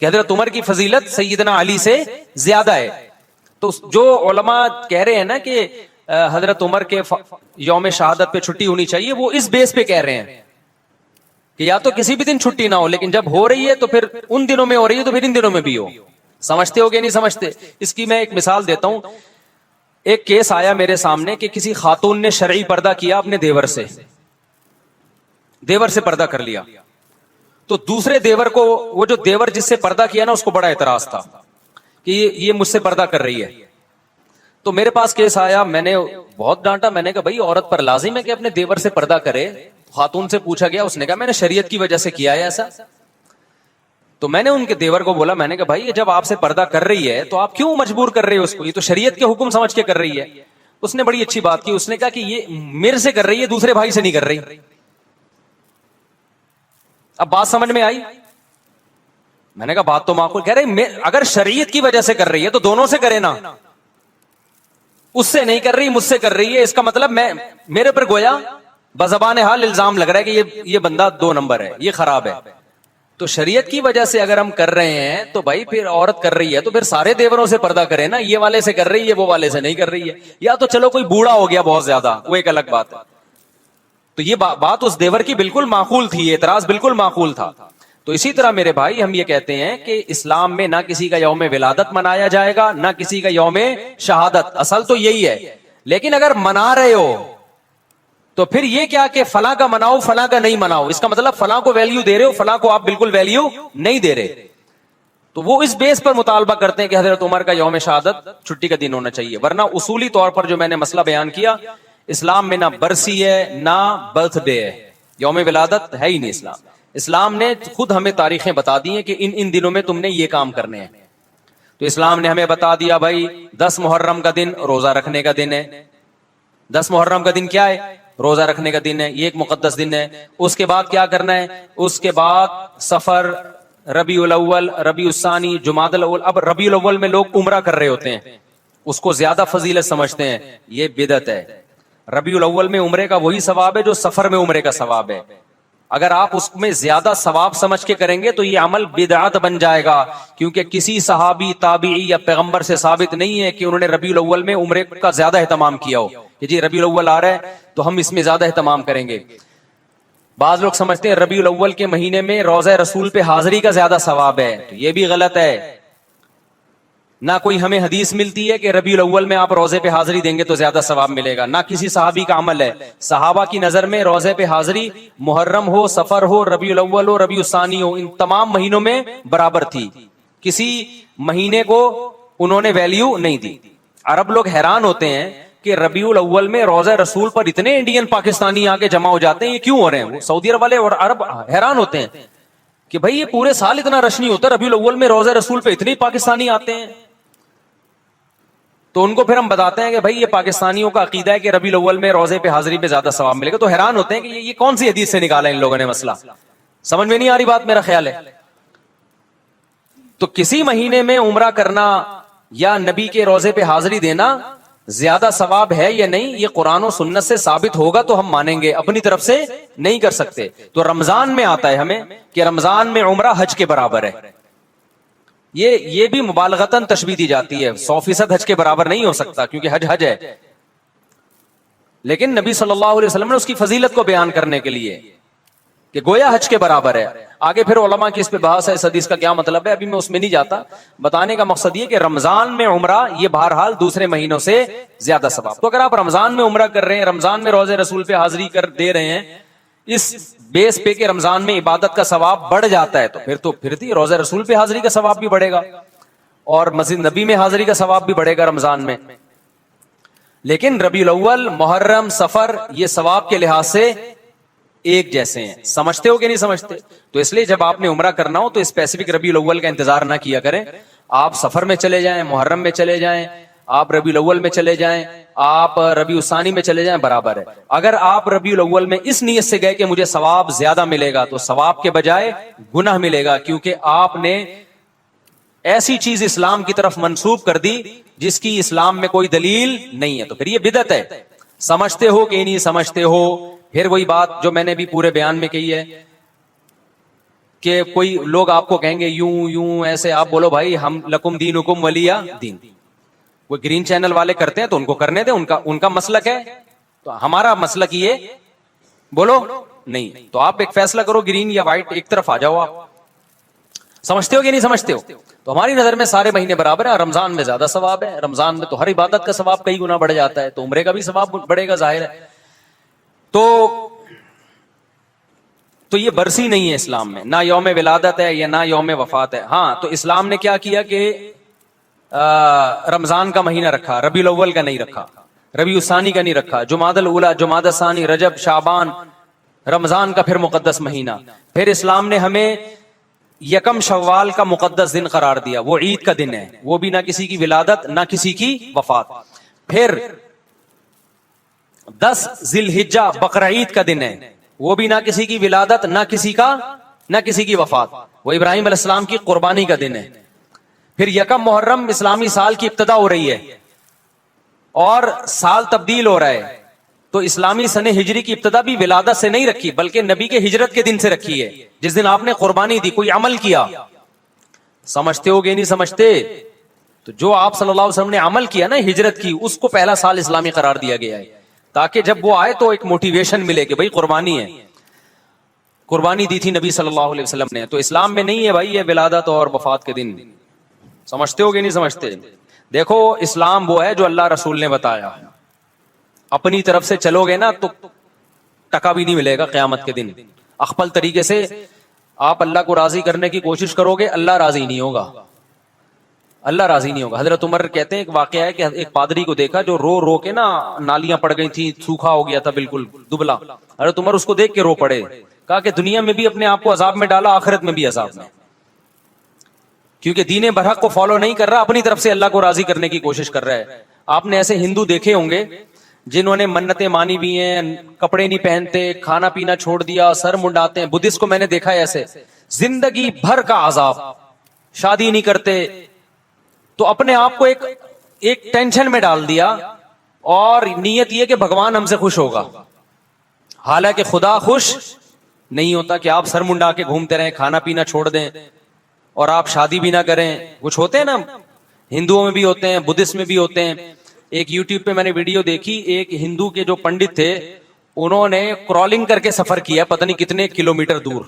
کہ حضرت عمر کی فضیلت سیدنا علی سے زیادہ ہے. تو جو علماء کہہ رہے ہیں نا کہ حضرت عمر کے یوم شہادت پہ چھٹی ہونی چاہیے, وہ اس بیس پہ کہہ رہے ہیں کہ یا تو کسی بھی دن چھٹی نہ ہو, لیکن جب ہو رہی ہے تو پھر ان دنوں میں ہو رہی ہے تو پھر ان دنوں میں بھی ہو. سمجھتے ہو کہ نہیں سمجھتے؟ اس کی میں ایک مثال دیتا ہوں. ایک کیس آیا میرے سامنے کہ کسی خاتون نے شرعی پردہ کیا اپنے دیور سے پردہ کر لیا. تو دوسرے دیور کو, وہ جو دیور جس سے پردہ کیا نا, اس کو بڑا اعتراض تھا کہ یہ مجھ سے پردہ کر رہی ہے. تو میرے پاس کیس آیا, میں نے بہت ڈانٹا. میں نے کہا بھائی عورت پر لازم ہے کہ اپنے دیور سے پردہ کرے. خاتون سے پوچھا گیا, اس نے کہا میں نے شریعت کی وجہ سے کیا ہے ایسا. تو میں نے ان کے دیور کو بولا, میں نے کہا بھائی جب آپ سے پردہ کر رہی ہے تو آپ کیوں مجبور کر رہے ہو اس کو, یہ تو شریعت کے حکم سمجھ کے کر رہی ہے. اس نے بڑی اچھی بات کی, اس نے کہا کہ یہ میرے سے کر رہی ہے, دوسرے بھائی سے نہیں کر رہی. اب بات سمجھ میں آئی؟ میں نے کہا بات تو معقول. کہہ رہے اگر شریعت کی وجہ سے کر رہی ہے تو دونوں سے کرے نا, اس سے نہیں کر رہی, مجھ سے کر رہی ہے. اس کا مطلب میرے پر گویا بزبان حال الزام لگ رہا ہے کہ یہ بندہ 2 نمبر ہے, یہ خراب ہے. تو شریعت کی وجہ سے اگر ہم کر رہے ہیں تو بھائی پھر عورت کر رہی ہے تو پھر سارے دیوروں سے پردہ کرے نا, یہ والے سے کر رہی ہے, وہ والے سے نہیں کر رہی ہے. یا تو چلو کوئی بوڑھا ہو گیا بہت زیادہ, وہ ایک الگ بات ہے. تو یہ بات اس دیور کی بالکل معقول تھی, یہ اعتراض بالکل معقول تھا. تو اسی طرح میرے بھائی ہم یہ کہتے ہیں کہ اسلام میں نہ کسی کا یوم ولادت منایا جائے گا, نہ کسی کا یوم شہادت. اصل تو یہی ہے. لیکن اگر منا رہے ہو تو پھر یہ کیا کہ فلاں کا مناؤ فلاں کا نہیں مناؤ, اس کا مطلب فلاں کو ویلیو دے رہے ہو, فلاں کو آپ بالکل ویلیو نہیں دے رہے. تو وہ اس بیس پر مطالبہ کرتے ہیں کہ حضرت عمر کا یوم شہادت چھٹی کا دن ہونا چاہیے. ورنہ اصولی طور پر جو میں نے مسئلہ بیان کیا, اسلام میں نہ برسی ہے نہ برتھ ڈے ہے, یوم ولادت ہے ہی نہیں. اسلام نے خود ہمیں تاریخیں بتا دی ہیں کہ ان دنوں میں تم نے یہ کام کرنے ہیں. تو اسلام نے ہمیں بتا دیا بھائی 10 محرم کا دن روزہ رکھنے کا دن ہے. 10 محرم کا دن کیا ہے؟ روزہ رکھنے کا دن ہے, یہ ایک مقدس دن ہے. اس کے بعد کیا کرنا ہے؟ اس کے بعد سفر, ربیع الاول, ربیع الثانی, جمادی الاول. اب ربیع الاول میں لوگ عمرہ کر رہے ہوتے ہیں, اس کو زیادہ فضیلت سمجھتے ہیں, یہ بدعت ہے. ربیع الاول میں عمرے کا وہی ثواب ہے جو سفر میں عمرے کا ثواب ہے. اگر آپ اس میں زیادہ ثواب سمجھ کے کریں گے تو یہ عمل بدعت بن جائے گا, کیونکہ کسی صحابی, تابعی یا پیغمبر سے ثابت نہیں ہے کہ انہوں نے ربیع الاول میں عمرے کا زیادہ اہتمام کیا ہو کہ جی ربیع الاول آ رہا ہے تو ہم اس میں زیادہ اہتمام کریں گے. بعض لوگ سمجھتے ہیں ربیع الاول کے مہینے میں روضہ رسول پہ حاضری کا زیادہ ثواب ہے, تو یہ بھی غلط ہے. نہ کوئی ہمیں حدیث ملتی ہے کہ ربیع الاول میں آپ روزے پہ حاضری دیں گے تو زیادہ ثواب ملے گا, نہ کسی صحابی کا عمل ہے. صحابہ کی نظر میں روزے پہ حاضری محرم ہو, سفر ہو, ربیع الاول ہو, ربیع الثانی ہو, ان تمام مہینوں میں برابر تھی. کسی مہینے کو انہوں نے ویلیو نہیں دی. عرب لوگ حیران ہوتے ہیں کہ ربیع الاول میں روزہ رسول پر اتنے انڈین پاکستانی آ کے جمع ہو جاتے ہیں, یہ کیوں ہو رہے ہیں؟ سعودی عرب والے اور عرب حیران ہوتے ہیں کہ بھائی یہ پورے سال اتنا رش نہیں ہوتا, ربیع الاول میں روزہ رسول پہ اتنے پاکستانی آتے ہیں. تو ان کو پھر ہم بتاتے ہیں کہ بھائی یہ پاکستانیوں کا عقیدہ ہے کہ ربیع الاول میں روزے پہ حاضری پہ زیادہ ثواب ملے گا. تو حیران ہوتے ہیں کہ یہ کون سی حدیث سے نکالا ان لوگوں نے مسئلہ, سمجھ میں نہیں آ رہی بات, میرا خیال ہے. تو کسی مہینے میں عمرہ کرنا یا نبی کے روزے پہ حاضری دینا زیادہ ثواب ہے یا نہیں, یہ قرآن و سنت سے ثابت ہوگا تو ہم مانیں گے, اپنی طرف سے نہیں کر سکتے. تو رمضان میں آتا ہے ہمیں کہ رمضان میں عمرہ حج کے برابر ہے. یہ بھی مبالغتاً تشبیہ دی جاتی ہے, 100% حج کے برابر نہیں ہو سکتا کیونکہ حج ہے, لیکن نبی صلی اللہ علیہ وسلم نے اس کی فضیلت کو بیان کرنے کے لیے کہ گویا حج کے برابر ہے. آگے پھر علماء کی اس پہ بحث ہے, اس حدیث کا کیا مطلب ہے, ابھی میں اس میں نہیں جاتا. بتانے کا مقصد یہ کہ رمضان میں عمرہ یہ بہرحال دوسرے مہینوں سے زیادہ ثواب. تو اگر آپ رمضان میں عمرہ کر رہے ہیں, رمضان میں روزے رسول پہ حاضری کر دے رہے ہیں, اس بیس پہ کہ رمضان میں عبادت کا ثواب بڑھ جاتا ہے, تو پھر روزہ رسول پہ حاضری کا ثواب بھی بڑھے گا اور مسجد نبی میں حاضری کا ثواب بھی بڑھے گا رمضان میں. لیکن ربیع الاول, محرم, سفر یہ ثواب کے لحاظ سے ایک جیسے ہیں. سمجھتے ہو کہ نہیں سمجھتے؟ تو اس لیے جب آپ نے عمرہ کرنا ہو تو اسپیسیفک ربیع الاول کا انتظار نہ کیا کریں. آپ سفر میں چلے جائیں, محرم میں چلے جائیں, آپ ربیع الاول میں چلے جائیں, آپ ربیع الثانی میں چلے جائیں, برابر ہے. اگر آپ ربیع الاول میں اس نیت سے گئے کہ مجھے ثواب زیادہ ملے گا تو ثواب کے بجائے گناہ ملے گا, کیونکہ آپ نے ایسی چیز اسلام کی طرف منسوب کر دی جس کی اسلام میں کوئی دلیل نہیں ہے. تو پھر یہ بدعت ہے. سمجھتے ہو کہ نہیں سمجھتے ہو؟ پھر وہی بات جو میں نے بھی پورے بیان میں کہی ہے کہ کوئی لوگ آپ کو کہیں گے یوں یوں ایسے، آپ بولو بھائی ہم لکم دینکم ولی دین. وہ گرین چینل والے کرتے ہیں تو ان کو کرنے دیں، ان کا مسلک ہے، تو ہمارا مسلک یہ بولو نہیں. تو آپ ایک فیصلہ کرو گرین یا وائٹ، ایک طرف آ جاؤ. آپ سمجھتے ہو کہ نہیں سمجھتے ہو؟ تو ہماری نظر میں سارے مہینے برابر ہیں. رمضان میں زیادہ ثواب ہے، رمضان میں تو ہر عبادت کا ثواب کئی گنا بڑھ جاتا ہے، تو عمرے کا بھی ثواب بڑھے گا ظاہر ہے. تو یہ برسی نہیں ہے اسلام میں، نہ یوم ولادت ہے یا نہ یوم وفات ہے. ہاں تو اسلام نے کیا کیا کہ رمضان کا مہینہ رکھا، ربیع الاول کا نہیں رکھا، ربیع الثانی کا نہیں رکھا، جمادی الاولی، جمادی الثانی، رجب، شعبان، رمضان کا پھر مقدس مہینہ. پھر اسلام نے ہمیں یکم شوال کا مقدس دن قرار دیا، وہ عید کا دن ہے، وہ بھی نہ کسی کی ولادت نہ کسی کی وفات. پھر 10 ذی الحجہ بقرعید کا دن ہے، وہ بھی نہ کسی کی ولادت نہ کسی کی وفات، وہ ابراہیم علیہ السلام کی قربانی کا دن ہے. پھر یکم محرم اسلامی سال کی ابتدا ہو رہی ہے اور سال تبدیل ہو رہا ہے، تو اسلامی سن ہجری کی ابتدا بھی ولادت سے نہیں رکھی بلکہ نبی کے ہجرت کے دن سے رکھی ہے، جس دن آپ نے قربانی دی، کوئی عمل کیا. سمجھتے ہو گے نہیں سمجھتے؟ تو جو آپ صلی اللہ علیہ وسلم نے عمل کیا نا ہجرت کی، اس کو پہلا سال اسلامی قرار دیا گیا ہے، تاکہ جب وہ آئے تو ایک موٹیویشن ملے کہ بھائی قربانی ہے، قربانی دی تھی نبی صلی اللہ علیہ وسلم نے. تو اسلام میں نہیں ہے بھائی یہ ولادت اور وفات کے دن. سمجھتے ہو گے نہیں سمجھتے؟ دیکھو اسلام وہ ہے جو اللہ رسول نے بتایا، اپنی طرف سے چلو گے نا تو ٹکا بھی نہیں ملے گا قیامت کے دن. اخپل طریقے سے آپ اللہ کو راضی کرنے کی کوشش کرو گے، اللہ راضی نہیں ہوگا، اللہ راضی نہیں ہوگا. حضرت عمر کہتے ہیں ایک واقعہ ہے کہ ایک پادری کو دیکھا جو رو رو کے نا نالیاں پڑ گئی تھی، سوکھا ہو گیا تھا بالکل دبلا. حضرت عمر اس کو دیکھ کے رو پڑے، کہا کہ دنیا میں بھی اپنے آپ کو عذاب میں ڈالا، آخرت میں بھی عذاب میں، کیونکہ دین برحق کو فالو نہیں کر رہا، اپنی طرف سے اللہ کو راضی کرنے کی کوشش کر رہا ہے. آپ نے ایسے ہندو دیکھے ہوں گے جنہوں نے منتیں مانی بھی ہیں، کپڑے نہیں پہنتے، کھانا پینا چھوڑ دیا، سر منڈاتے ہیں. بدھسٹ کو میں نے دیکھا ہے ایسے، زندگی بھر کا عذاب، شادی نہیں کرتے، تو اپنے آپ کو ایک ٹینشن میں ڈال دیا اور نیت یہ کہ بھگوان ہم سے خوش ہوگا. حالانکہ خدا خوش نہیں ہوتا کہ آپ سر منڈا کے گھومتے رہیں، کھانا پینا چھوڑ دیں اور آپ شادی بھی نہ کریں. کچھ ہوتے ہیں نا، ہندوؤں میں بھی ہوتے ہیں، بدھسٹ میں بھی ہوتے ہیں. ایک یوٹیوب پہ میں نے ویڈیو دیکھی، ایک ہندو کے جو پنڈت تھے انہوں نے کرالنگ کر کے سفر کیا پتہ نہیں کتنے کلومیٹر دور،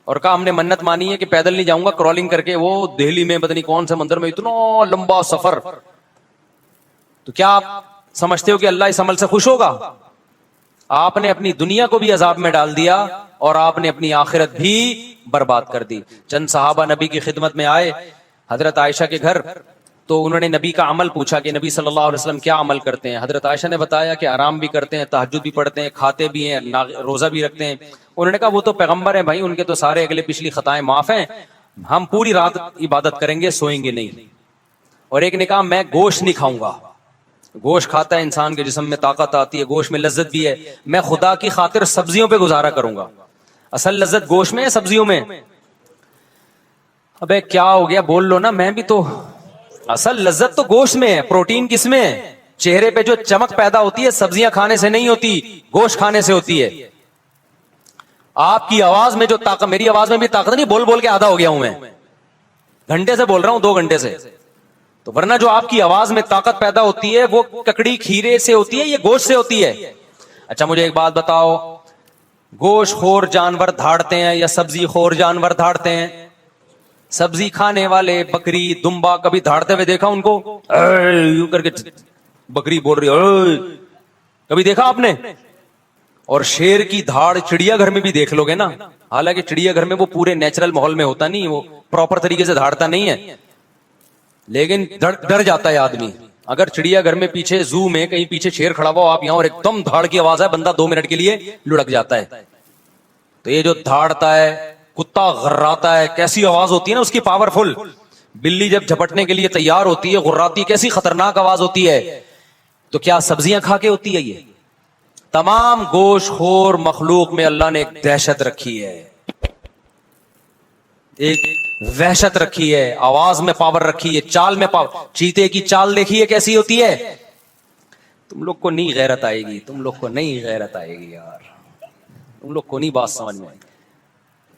اور کہا ہم نے منت مانی ہے کہ پیدل نہیں جاؤں گا، کرالنگ کر کے. وہ دہلی میں پتہ نہیں کون سے مندر میں، اتنا لمبا سفر. تو کیا آپ سمجھتے ہو کہ اللہ اس عمل سے خوش ہوگا؟ آپ نے اپنی دنیا کو بھی عذاب میں ڈال دیا اور آپ نے اپنی آخرت بھی برباد کر دی. چند صحابہ نبی کی خدمت میں آئے حضرت عائشہ کے گھر، تو انہوں نے نبی کا عمل پوچھا کہ نبی صلی اللہ علیہ وسلم کیا عمل کرتے ہیں. حضرت عائشہ نے بتایا کہ آرام بھی کرتے ہیں، تہجد بھی پڑھتے ہیں، کھاتے بھی ہیں، روزہ بھی رکھتے ہیں. انہوں نے کہا وہ تو پیغمبر ہیں بھائی، ان کے تو سارے اگلے پچھلی خطائیں معاف ہیں، ہم پوری رات عبادت کریں گے، سوئیں گے نہیں. اور ایک نے کہا میں گوشت نہیں کھاؤں گا، گوشت کھاتا ہے انسان کے جسم میں طاقت آتی ہے، گوشت میں لذت بھی ہے، میں خدا کی خاطر سبزیوں پہ گزارا کروں گا. اصل لذت گوشت میں ہے سبزیوں میں؟ ابے کیا ہو گیا، بول لو نا. میں بھی تو، اصل لذت تو گوشت میں ہے، پروٹین کس میں ہے؟ چہرے پہ جو چمک پیدا ہوتی ہے سبزیاں کھانے سے نہیں ہوتی، گوشت کھانے سے ہوتی ہے. آپ کی آواز میں جو طاقت، میری آواز میں بھی طاقت نہیں، بول بول کے آدھا ہو گیا ہوں میں، گھنٹے سے بول رہا ہوں، 2 گھنٹے سے. تو ورنہ جو آپ کی آواز میں طاقت پیدا ہوتی ہے وہ ککڑی کھیرے سے ہوتی ہے، یہ گوشت سے ہوتی ہے. اچھا مجھے ایک بات بتاؤ، گوشت خور جانور دھاڑتے ہیں یا سبزی خور جانور دھاڑتے ہیں؟ سبزی کھانے والے بکری دمبا کبھی دھاڑتے ہوئے دیکھا ان کو؟ یوں کر کے بکری بول رہی، کبھی دیکھا آپ نے؟ اور شیر کی دھاڑ چڑیا گھر میں بھی دیکھ لو گے نا، حالانکہ چڑیا گھر میں وہ پورے نیچرل ماحول میں ہوتا نہیں، وہ پراپر طریقے سے دھاڑتا نہیں ہے، لیکن ڈر جاتا ہے آدمی. اگر چڑیا گھر میں پیچھے زو میں کہیں پیچھے شیر کھڑا ہوا آپ یہاں اور ایک دم دھاڑ کی آواز ہے، بندہ 2 منٹ کے لیے لڑک جاتا ہے. تو یہ جو دھاڑتا ہے، کتا غراتا ہے، کیسی آواز ہوتی ہے نا اس کی، پاورفل. بلی جب جھپٹنے کے لیے تیار ہوتی ہے، غراتی، کیسی خطرناک آواز ہوتی ہے. تو کیا سبزیاں کھا کے ہوتی ہے؟ یہ تمام گوشت خور مخلوق میں اللہ نے ایک دہشت رکھی ہے، ایک وحشت رکھی ہے، آواز میں پاور رکھی ہے، چال میں پاور. چیتے کی چال دیکھیے کیسی ہوتی ہے. تم لوگ کو نہیں غیرت آئے گی، تم لوگ کو نہیں غیرت آئے گی یار، تم لوگ کو نہیں بات سمجھ میں آئے گی.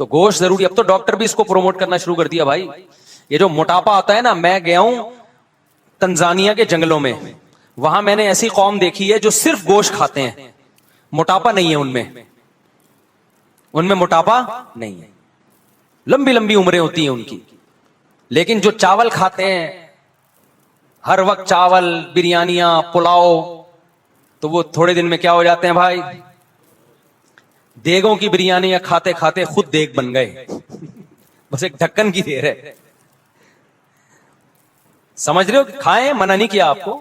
تو گوشت ضروری. اب تو ڈاکٹر بھی اس کو پروموٹ کرنا شروع کر دیا بھائی. یہ جو موٹاپا آتا ہے نا, میں گیا ہوں تنزانیہ کے جنگلوں میں, وہاں میں نے ایسی قوم دیکھی ہے جو صرف گوشت کھاتے ہیں, موٹاپا نہیں ہے ان میں موٹاپا نہیں ہے, لمبی لمبی عمریں ہوتی ہیں ان کی. لیکن جو چاول کھاتے ہیں ہر وقت, چاول, بریانیاں, پلاؤ, تو وہ تھوڑے دن میں کیا ہو جاتے ہیں بھائی, دیگوں کی بریانیاں کھاتے کھاتے خود دیگ بن گئے. بس ایک ڈھکن کی دیر ہے. سمجھ رہے ہو, کھائیں, منع نہیں کیا آپ کو,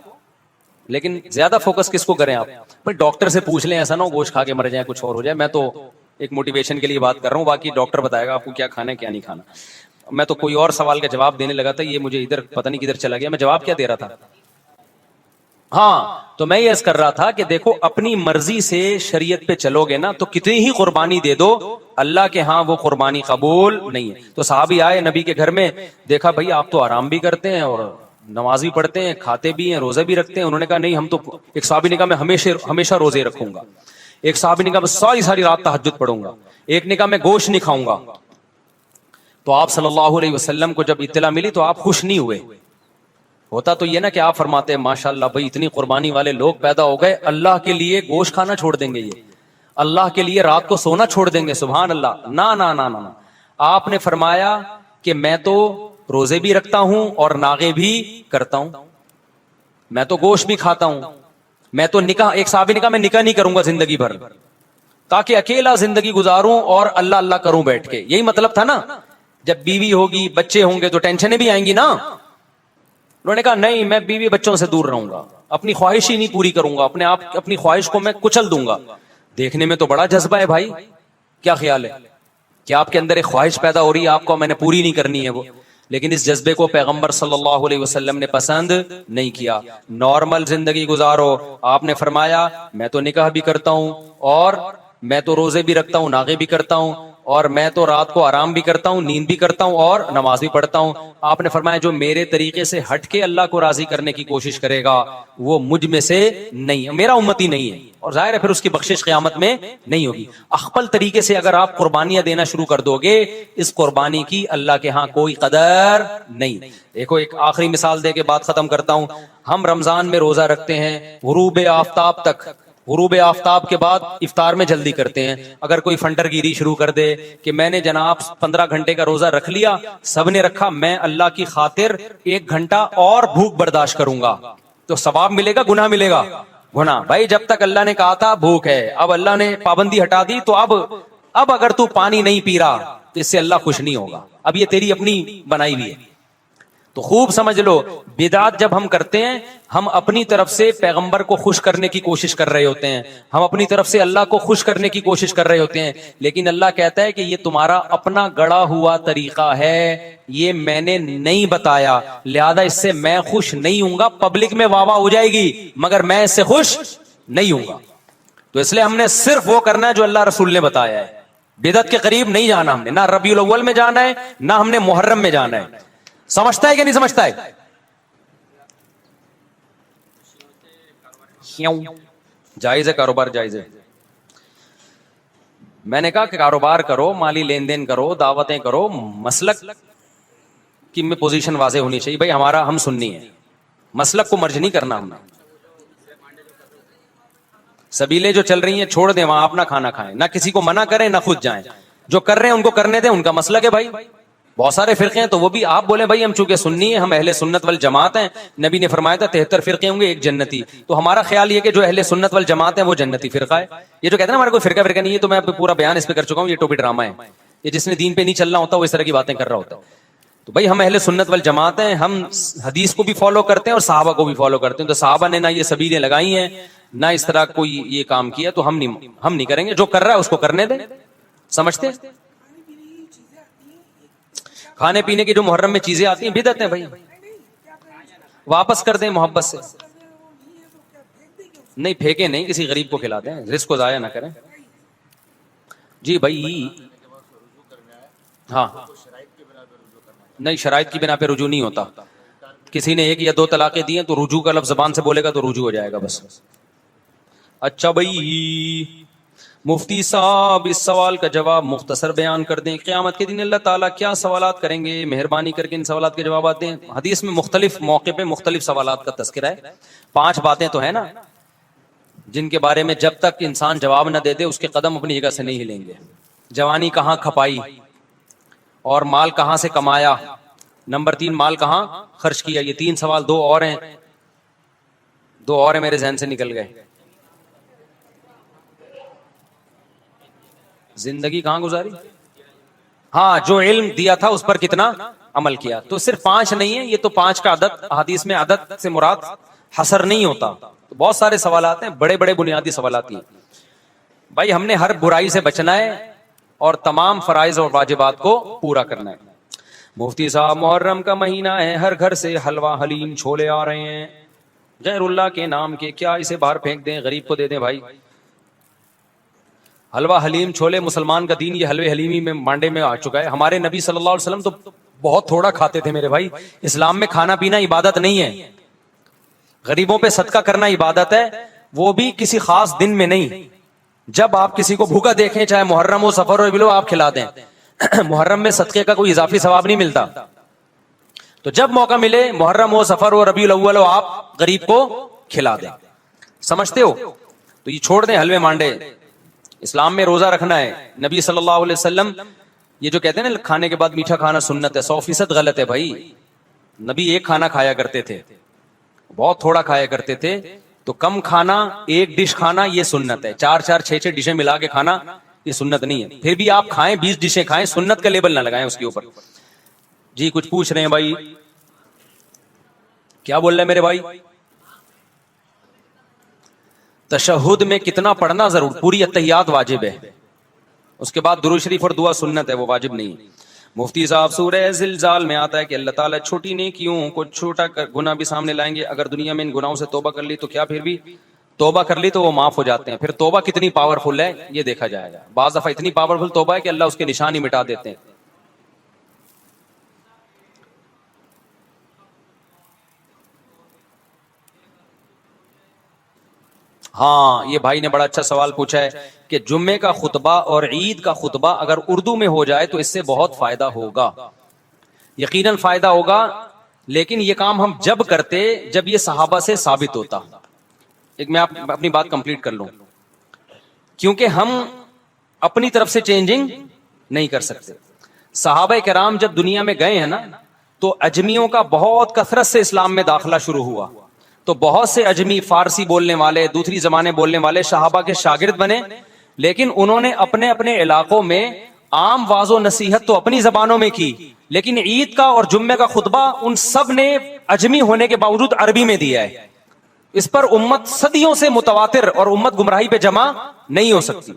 لیکن زیادہ فوکس کس کو کریں آپ. بھائی ڈاکٹر سے پوچھ لیں, ایسا نہ ہو گوشت کھا کے مر جائیں, کچھ اور ہو جائے. میں تو ایک موٹیویشن کے لیے بات کر رہا ہوں, باقی ڈاکٹر بتائے گا آپ کو کیا کھانا ہے کیا نہیں کھانا. میں تو کوئی اور سوال کا جواب دینے لگا تھا, یہ مجھے ادھر پتہ نہیں کدھر چلا گیا. میں جواب کیا دے رہا تھا؟ ہاں, تو میں یہ عرض کر رہا تھا کہ دیکھو اپنی مرضی سے شریعت پہ چلو گے نا تو کتنی ہی قربانی دے دو, اللہ کے ہاں وہ قربانی قبول نہیں ہے. تو صحابی آئے نبی کے گھر میں, دیکھا بھائی آپ تو آرام بھی کرتے ہیں اور نماز بھی پڑھتے ہیں, کھاتے بھی ہیں, روزے بھی رکھتے ہیں. انہوں نے کہا نہیں, ہم تو, ایک صحابی نے کہا میں ہمیشہ روزے رکھوں گا, ایک صحابی نے کہا میں ساری رات تہجد پڑھوں گا, ایک نے کہا میں گوشت نہیں کھاؤں گا. تو آپ صلی اللہ علیہ وسلم کو جب اطلاع ملی تو آپ خوش نہیں ہوئے. ہوتا تو یہ نا کہ آپ فرماتے ہیں ماشاء اللہ بھائی اتنی قربانی والے لوگ پیدا ہو گئے, اللہ کے لیے گوشت کھانا چھوڑ دیں گے, یہ اللہ کے لیے رات کو سونا چھوڑ دیں گے, سبحان اللہ. نا نا نا نا, آپ نے فرمایا کہ میں تو روزے بھی رکھتا ہوں اور ناغے بھی کرتا ہوں, میں تو گوشت بھی کھاتا ہوں, میں تو نکاح, ایک صحابی نے کہا میں نکاح نہیں کروں گا زندگی بھر, تاکہ اکیلا زندگی گزاروں اور اللہ اللہ کروں بیٹھ کے. یہی مطلب تھا نا, جب بیوی ہوگی بچے ہوں گے تو ٹینشنیں بھی آئیں گی نا. انہوں نے کہا نہیں, میں بیوی بچوں سے دور رہوں گا, اپنی خواہش ہی نہیں پوری کروں گا, اپنی خواہش کو میں کچل دوں گا. دیکھنے میں تو بڑا جذبہ ہے بھائی, کیا خیال ہے کہ آپ کے اندر ایک خواہش پیدا ہو رہی ہے, آپ کو میں نے پوری نہیں کرنی ہے وہ, لیکن اس جذبے کو پیغمبر صلی اللہ علیہ وسلم نے پسند نہیں کیا. نارمل زندگی گزارو. آپ نے فرمایا میں تو نکاح بھی کرتا ہوں اور میں تو روزے بھی رکھتا ہوں, ناغے بھی کرتا ہوں, اور میں تو رات کو آرام بھی کرتا ہوں, نیند بھی کرتا ہوں اور نماز بھی پڑھتا ہوں. آپ نے فرمایا جو میرے طریقے سے ہٹ کے اللہ کو راضی کرنے کی کوشش کرے گا وہ مجھ میں سے نہیں ہے, میرا امتی نہیں ہے, اور ظاہر ہے پھر اس کی بخشش قیامت میں نہیں ہوگی. اخپل طریقے سے اگر آپ قربانیاں دینا شروع کر دو گے, اس قربانی کی اللہ کے ہاں کوئی قدر نہیں. دیکھو ایک آخری مثال دے کے بات ختم کرتا ہوں. ہم رمضان میں روزہ رکھتے ہیں غروب آفتاب تک, غروب آفتاب کے بعد افطار میں جلدی کرتے ہیں. اگر کوئی فنڈر گیری شروع کر دے کہ میں نے جناب 15 گھنٹے کا روزہ رکھ لیا, سب نے رکھا, میں اللہ کی خاطر 1 گھنٹا اور بھوک برداشت کروں گا, تو ثواب ملے گا گناہ ملے گا؟ گناہ. بھائی جب تک اللہ نے کہا تھا بھوک ہے, اب اللہ نے پابندی ہٹا دی, تو اب اگر تو پانی نہیں پی رہا تو اس سے اللہ خوش نہیں ہوگا. اب یہ تیری اپنی بنائی ہوئی ہے. تو خوب سمجھ لو, بدعات جب ہم کرتے ہیں ہم اپنی طرف سے پیغمبر کو خوش کرنے کی کوشش کر رہے ہوتے ہیں, ہم اپنی طرف سے اللہ کو خوش کرنے کی کوشش کر رہے ہوتے ہیں, لیکن اللہ کہتا ہے کہ یہ تمہارا اپنا گڑا ہوا طریقہ ہے, یہ میں نے نہیں بتایا, لہذا اس سے میں خوش نہیں ہوں گا. پبلک میں واہ واہ ہو جائے گی مگر میں اس سے خوش نہیں ہوں گا. تو اس لیے ہم نے صرف وہ کرنا ہے جو اللہ رسول نے بتایا ہے. بدعت کے قریب نہیں جانا ہم نے, نہ ربیع الاول میں جانا ہے نہ ہم نے محرم میں جانا ہے. سمجھتا ہے کہ نہیں سمجھتا ہے؟ جائز ہے کاروبار, جائز ہے. میں نے کہا کہ کاروبار کرو, مالی لین دین کرو, دعوتیں کرو, مسلک کی میں پوزیشن واضح ہونی چاہیے. بھائی ہم سننی ہے, مسلک کو مرج نہیں کرنا. ہم نے سبیلیں جو چل رہی ہیں چھوڑ دیں, وہاں اپنا کھانا کھائیں, نہ کسی کو منع کریں نہ خود جائیں. جو کر رہے ہیں ان کو کرنے دیں, ان کا مسلک ہے. بھائی بہت سارے فرقے ہیں, تو وہ بھی آپ بولیں بھائی ہم چونکہ سنی ہیں, ہم اہل سنت والجماعت ہیں, نبی نے فرمایا تھا 73 فرقے ہوں گے ایک جنتی. تو ہمارا خیال یہ کہ جو اہل سنت والجماعت ہیں وہ جنتی فرقہ ہے. یہ جو کہتے ہیں نا ہمارا کوئی فرقہ نہیں ہے, تو میں پورا بیان اس پہ کر چکا ہوں, یہ ٹوپی ڈرامہ ہے. یہ جس نے دین پہ نہیں چلنا ہوتا وہ اس طرح کی باتیں کر رہا ہوتا ہے. تو بھائی ہم اہل سنت والجماعت ہیں, ہم حدیث کو بھی فالو کرتے ہیں اور صحابہ کو بھی فالو کرتے ہیں. تو صحابہ نے نہ یہ سبیلیں لگائی ہیں نہ اس طرح کوئی یہ کام کیا, تو ہم نہیں کریں گے. جو کر رہا ہے اس کو کرنے دیں. سمجھتے ہیں؟ کھانے پینے کی جو محرم میں چیزیں آتی ہیں بدعت ہیں بھائی, واپس کر دیں محبت سے. نہیں پھینکے نہیں, کسی غریب کو کھلا دیں, رزق کو ضائع نہ کریں. جی بھائی ہاں, نہیں شرائط کی بنا پہ رجوع نہیں ہوتا. کسی نے 1 یا 2 طلاقیں دی ہیں تو رجوع کا لفظ زبان سے بولے گا تو رجوع ہو جائے گا بس. اچھا بھائی مفتی صاحب اس سوال کا جواب مختصر بیان کر دیں، قیامت کے دن اللہ تعالیٰ کیا سوالات کریں گے؟ مہربانی کر کے ان سوالات کے جوابات دیں۔ حدیث میں مختلف موقع پہ مختلف سوالات کا تذکرہ ہے۔ 5 باتیں تو ہے نا جن کے بارے میں جب تک انسان جواب نہ دے دے اس کے قدم اپنی جگہ سے نہیں ہلیں گے۔ جوانی کہاں کھپائی اور مال کہاں سے کمایا، نمبر 3 مال کہاں خرچ کیا۔ یہ 3 سوال، 2 اور ہیں، 2 اور ہیں میرے ذہن سے نکل گئے۔ زندگی کہاں گزاری، ہاں جو علم دیا تھا اس پر کتنا عمل کیا۔ تو صرف 5 نہیں ہے، یہ تو 5 کا عدد حدیث میں عدد سے مراد حصر نہیں ہوتا، تو بہت سارے سوالات ہیں، بڑے بڑے بنیادی سوالات ہیں۔ بھائی ہم نے ہر برائی سے بچنا ہے اور تمام فرائض اور واجبات کو پورا کرنا ہے۔ مفتی صاحب محرم کا مہینہ ہے، ہر گھر سے حلوہ حلیم چھولے آ رہے ہیں غیر اللہ کے نام کے، کیا اسے باہر پھینک دیں، غریب کو دے دیں؟ بھائی حلوہ حلیم چھولے مسلمان کا دین یہ حلوے حلیمی میں مانڈے میں آ چکا ہے۔ ہمارے نبی صلی اللہ علیہ وسلم تو بہت تھوڑا کھاتے تھے میرے بھائی۔ اسلام میں کھانا پینا عبادت نہیں ہے، غریبوں پہ صدقہ کرنا عبادت ہے، وہ بھی کسی خاص دن میں نہیں۔ جب آپ کسی کو بھوکا دیکھیں، چاہے محرم ہو سفر ہو، بلو آپ کھلا دیں۔ محرم میں صدقے کا کوئی اضافی ثواب نہیں ملتا، تو جب موقع ملے محرم ہو سفر ہو ربیع الاول ہو، آپ غریب کو کھلا دیں۔ سمجھتے ہو؟ تو یہ چھوڑ دیں حلوے مانڈے۔ اسلام میں روزہ رکھنا ہے۔ نبی صلی اللہ علیہ وسلم یہ جو کہتے ہیں نا کھانے کے بعد میٹھا کھانا سنت ہے، 100% غلط ہے بھائی۔ نبی ایک کھانا کھایا کرتے تھے، بہت تھوڑا کھایا کرتے تھے، تو کم کھانا، ایک ڈش کھانا یہ سنت ہے۔ 4 6 ڈشیں ملا کے کھانا یہ سنت نہیں ہے۔ پھر بھی آپ کھائیں 20 ڈشیں کھائیں، سنت کا لیبل نہ لگائیں اس کے اوپر۔ جی کچھ پوچھ رہے ہیں بھائی، کیا بول رہے ہیں میرے بھائی؟ تشہد میں کتنا پڑھنا ضرور؟ پوری اتحیات واجب ہے، اس کے بعد درود شریف اور دعا سنت ہے، وہ واجب نہیں ہے۔ مفتی صاحب سورہ زلزال میں آتا ہے کہ اللہ تعالیٰ چھوٹی نیکیوں کو چھوٹا گناہ بھی سامنے لائیں گے، اگر دنیا میں ان گناہوں سے توبہ کر لی تو کیا پھر بھی توبہ کر لی تو وہ معاف ہو جاتے ہیں؟ پھر توبہ کتنی پاورفل ہے یہ دیکھا جائے گا۔ بعض دفعہ اتنی پاورفل توبہ ہے کہ اللہ اس کے نشان ہی مٹا دیتے ہیں۔ ہاں یہ بھائی نے بڑا اچھا سوال پوچھا ہے کہ جمعے کا خطبہ اور عید کا خطبہ اگر اردو میں ہو جائے تو اس سے بہت فائدہ ہوگا، یقیناً فائدہ ہوگا، لیکن یہ کام ہم جب کرتے جب یہ صحابہ سے ثابت ہوتا۔ ایک میں اپنی بات کمپلیٹ کر لوں، کیونکہ ہم اپنی طرف سے چینجنگ نہیں کر سکتے۔ صحابہ کرام جب دنیا میں گئے ہیں نا تو اجمیوں کا بہت کثرت سے اسلام میں داخلہ شروع ہوا، تو بہت سے اجمی فارسی بولنے والے، دوسری زبانیں بولنے والے صحابہ کے شاگرد بنے، لیکن انہوں نے اپنے اپنے علاقوں میں عام واعظ و نصیحت تو اپنی زبانوں میں کی، لیکن عید کا اور جمعے کا خطبہ ان سب نے اجمی ہونے کے باوجود عربی میں دیا ہے۔ اس پر امت صدیوں سے متواتر اور امت گمراہی پہ جمع نہیں ہو سکتی۔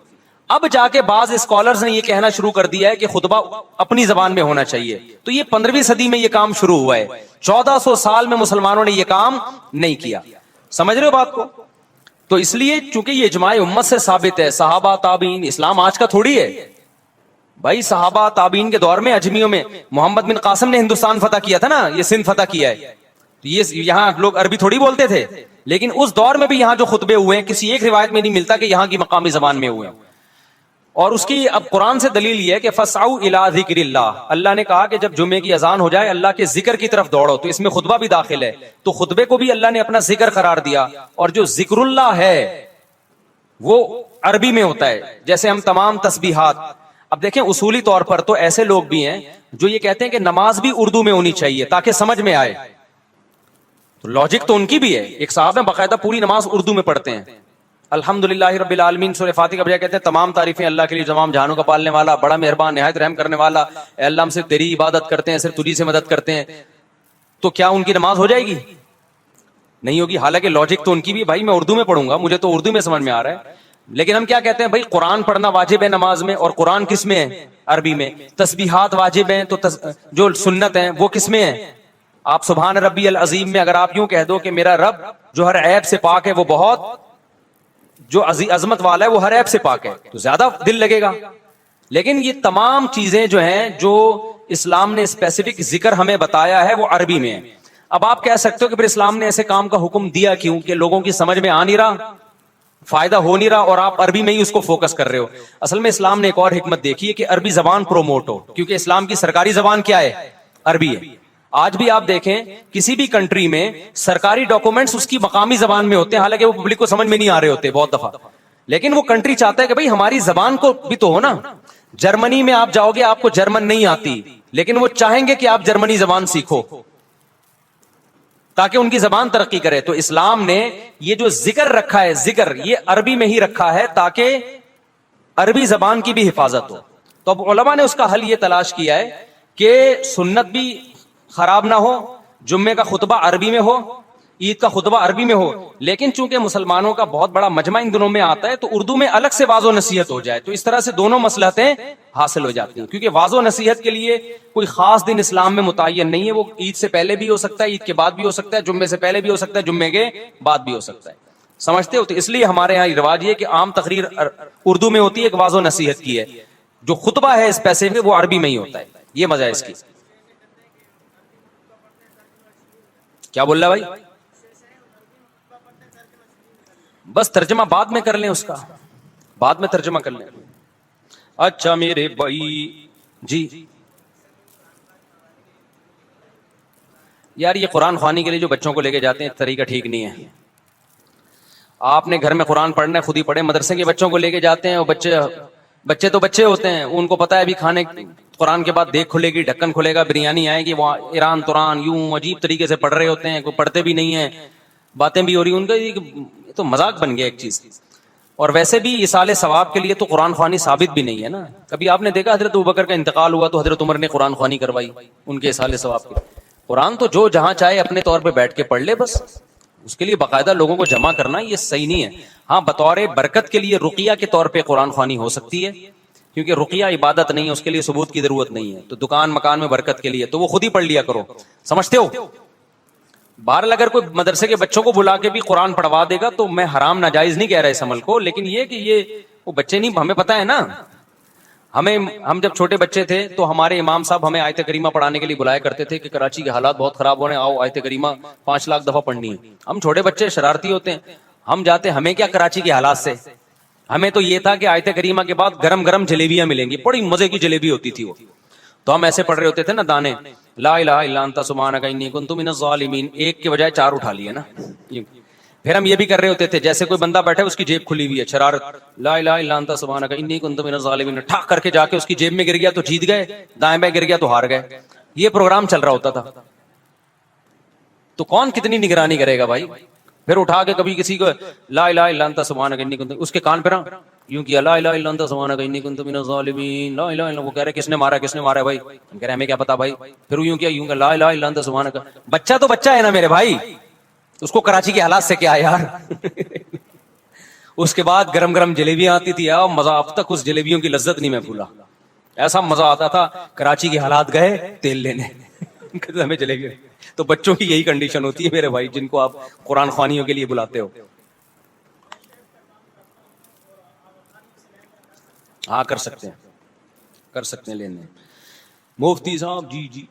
اب جا کے بعض اسکالرز نے یہ کہنا شروع کر دیا ہے کہ خطبہ اپنی زبان میں ہونا چاہیے، تو یہ 15ویں صدی میں یہ کام شروع ہوا ہے، 1400 سال میں مسلمانوں نے یہ کام نہیں کیا۔ سمجھ رہے ہو بات کو؟ تو اس لیے چونکہ یہ اجماع امت سے ثابت ہے، صحابہ تابعین، اسلام آج کا تھوڑی ہے بھائی۔ صحابہ تابعین کے دور میں اجمیوں میں محمد بن قاسم نے ہندوستان فتح کیا تھا نا، یہ سندھ فتح کیا ہے، یہ یہاں لوگ عربی تھوڑی بولتے تھے، لیکن اس دور میں بھی یہاں جو خطبے ہوئے ہیں کسی ایک روایت میں نہیں ملتا کہ یہاں کی مقامی زبان میں ہوئے ہیں۔ اور اس کی اب قرآن سے دلیل یہ ہے کہ فَاسْعَوْا إِلَىٰ ذِكْرِ اللَّهِ، اللہ نے کہا کہ جب جمعے کی اذان ہو جائے اللہ کے ذکر کی طرف دوڑو، تو اس میں خطبہ بھی داخل ہے، تو خطبے کو بھی اللہ نے اپنا ذکر قرار دیا، اور جو ذکر اللہ ہے وہ عربی میں ہوتا ہے، جیسے ہم تمام تسبیحات۔ اب دیکھیں اصولی طور پر تو ایسے لوگ بھی ہیں جو یہ کہتے ہیں کہ نماز بھی اردو میں ہونی چاہیے تاکہ سمجھ میں آئے، تو لاجک تو ان کی بھی ہے۔ ایک صاحب ہیں باقاعدہ پوری نماز اردو میں پڑھتے ہیں، الحمدللہ رب العالمین سورہ فاتحہ کا بجائے کہتے ہیں تمام تعریفیں اللہ کے لیے، تمام جہانوں کا پالنے والا، بڑا مہربان، نہایت رحم کرنے والا، اے اللہ ہم صرف تیری عبادت کرتے ہیں، صرف تجھی سے مدد کرتے ہیں۔ تو کیا ان کی نماز ہو جائے گی؟ نہیں ہوگی، حالانکہ لاجک تو ان کی بھی، بھائی میں اردو میں پڑھوں گا، مجھے تو اردو میں سمجھ میں آ رہا ہے، لیکن ہم کیا کہتے ہیں بھائی قرآن پڑھنا واجب ہے نماز میں، اور قرآن کس میں ہے؟ عربی میں۔ تسبیحات واجب ہیں، تو جو سنت ہیں وہ کس میں ہیں؟ آپ سبحان ربی العظیم میں اگر آپ یوں کہہ دو کہ میرا رب جو ہر عیب سے پاک ہے، وہ بہت جو عظمت والا ہے، وہ ہر عیب سے پاک ہے، تو زیادہ دل لگے گا۔ لیکن یہ تمام چیزیں جو ہیں جو اسلام نے اسپیسیفک ذکر ہمیں بتایا ہے وہ عربی میں ہے۔ اب آپ کہہ سکتے ہو کہ پھر اسلام نے ایسے کام کا حکم دیا کیوں کہ لوگوں کی سمجھ میں آ نہیں رہا؟ فائدہ ہو نہیں رہا اور آپ عربی میں ہی اس کو فوکس کر رہے ہو. اصل میں اسلام نے ایک اور حکمت دیکھی ہے کہ عربی زبان پروموٹ ہو, کیونکہ اسلام کی سرکاری زبان کیا ہے؟ عربی ہے. آج بھی آپ دیکھیں کسی بھی کنٹری میں سرکاری ڈاکومنٹس اس کی مقامی زبان میں ہوتے ہیں, حالانکہ وہ پبلک کو سمجھ میں نہیں آ رہے ہوتے بہت دفعہ, لیکن وہ کنٹری چاہتا ہے کہ بھئی ہماری زبان کو بھی تو ہو نا. جرمنی میں آپ جاؤ گے, آپ کو جرمن نہیں آتی, لیکن وہ چاہیں گے کہ آپ جرمنی زبان سیکھو تاکہ ان کی زبان ترقی کرے. تو اسلام نے یہ جو ذکر رکھا ہے, ذکر یہ عربی میں ہی رکھا ہے تاکہ عربی زبان کی بھی حفاظت ہو. تو اب علماء نے اس کا حل یہ تلاش کیا ہے کہ سنت بھی خراب نہ ہو, جمعے کا خطبہ عربی میں ہو, عید کا خطبہ عربی میں ہو, لیکن چونکہ مسلمانوں کا بہت بڑا مجمع ان دنوں میں آتا ہے تو اردو میں الگ سے واعظ و نصیحت ہو جائے, تو اس طرح سے دونوں مصلحتیں حاصل ہو جاتی ہیں. کیونکہ واعظ و نصیحت کے لیے کوئی خاص دن اسلام میں متعین نہیں ہے, وہ عید سے پہلے بھی ہو سکتا ہے, عید کے بعد بھی ہو سکتا ہے, جمعے سے پہلے بھی ہو سکتا ہے, جمعے کے بعد بھی ہو سکتا ہے. سمجھتے ہو؟ تو اس لیے ہمارے یہاں رواج یہ کہ عام تقریر اردو میں ہوتی ہے, ایک واعظ و نصیحت کی ہے, جو خطبہ ہے اسپیسیفک وہ عربی میں ہی ہوتا ہے. یہ مزہ ہے اس کی. کیا بول رہا بھائی؟ بس ترجمہ بعد میں کر لیں, اس کا بعد میں ترجمہ کر لیں. اچھا میرے بھائی جی, یار یہ قرآن خوانی کے لیے جو بچوں کو لے کے جاتے ہیں طریقہ ٹھیک نہیں ہے. آپ نے گھر میں قرآن پڑھنا ہے خود ہی پڑھے, مدرسے کے بچوں کو لے کے جاتے ہیں, اور بچے تو بچے ہوتے ہیں, ان کو پتا ہے ابھی کھانے قرآن کے بعد دیکھ کھلے گی, ڈھکن کھلے گا, بریانی آئے گی, وہاں ایران تران یوں عجیب طریقے سے پڑھ رہے ہوتے ہیں, کوئی پڑھتے بھی نہیں ہیں, باتیں بھی ہو رہی, ان کا یہ تو مذاق بن گیا ایک چیز. اور ویسے بھی ایصال ثواب کے لیے تو قرآن خوانی ثابت بھی نہیں ہے نا. کبھی آپ نے دیکھا حضرت ابوبکر کا انتقال ہوا تو حضرت عمر نے قرآن خوانی کروائی ان کے ایصال ثواب کے. قرآن تو جو جہاں چاہے اپنے طور پہ بیٹھ کے پڑھ لے, بس اس کے لیے باقاعدہ لوگوں کو جمع کرنا یہ صحیح نہیں ہے. ہاں بطور برکت کے لیے رقیہ کے طور پہ قرآن خوانی ہو سکتی ہے, کیونکہ رقیہ عبادت نہیں ہے, اس کے لیے ثبوت کی ضرورت نہیں ہے. تو دکان مکان میں برکت کے لیے تو وہ خود ہی پڑھ لیا کرو, سمجھتے ہو. بہرحال اگر کوئی مدرسے کے بچوں کو بلا کے بھی قرآن پڑھوا دے گا تو میں حرام ناجائز نہیں کہہ رہا اس عمل کو, لیکن یہ کہ یہ وہ بچے نہیں, ہمیں پتہ ہے نا, ہم جب چھوٹے بچے تھے تو ہمارے امام صاحب ہمیں آیت کریمہ پڑھانے کے لیے بلایا کرتے تھے کہ کراچی کے حالات بہت خراب ہو رہے ہیں, آؤ آیت کریمہ 5 لاکھ دفعہ پڑھنی ہے. ہم چھوٹے بچے شرارتی ہوتے ہیں, ہم جاتے, ہمیں کیا کراچی کے حالات سے, ہمیں تو یہ تھا کہ آیت کریمہ کے بعد گرم گرم جلیبیاں ملیں گی, بڑی مزے کی جلیبی ہوتی تھی وہ, تو ہم ایسے پڑھ رہے ہوتے تھے نا دانے, لا الہ الا انت سبحانک انی کنت من الظالمین, ایک کے بجائے 4 اٹھا لیے نا. پھر ہم یہ بھی کر رہے ہوتے تھے, جیسے کوئی بندہ بیٹھے اس کی جیب کھلی ہوئی ہے, شرارت, لا الہ الا انت سبحانک انی کنت من الظالمین, ٹھاک کر کے جا کے اس کی جیب میں گر گیا تو جیت گئے, دائیں بائیں گر گیا تو ہار گئے. یہ پروگرام چل رہا ہوتا تھا. تو کون کتنی نگرانی کرے گا بھائی. پھر اٹھا کے کبھی کسی کو لا الہ الا انت سبحانک انی کنت, اس کے کان پہ یوں کیا, لا الہ الا انت سبحانک انی کنت من الظالمین, لا الہ الا, وہ کہہ رہے کس نے مارا ہے بھائی, ہم کہہ رہے ہمیں کیا پتا بھائی. پھر یوں کیا, لا الہ الا انت سبحانک, بچہ تو بچہ ہے نا میرے بھائی, اس کو کراچی کے حالات سے کیا ہے یار. اس کے بعد گرم گرم جلیبیاں آتی تھی, مزہ, اب تک اس جلیبیوں کی لذت نہیں میں بھولا, ایسا مزہ آتا تھا. کراچی کے حالات گئے تیل لینے, ہمیں جلیبی. تو بچوں کی یہی کنڈیشن ہوتی ہے میرے بھائی, جن کو آپ قرآن خوانیوں کے لیے بلاتے ہو. ہاں کر سکتے ہیں لینے. مفتی صاحب جی,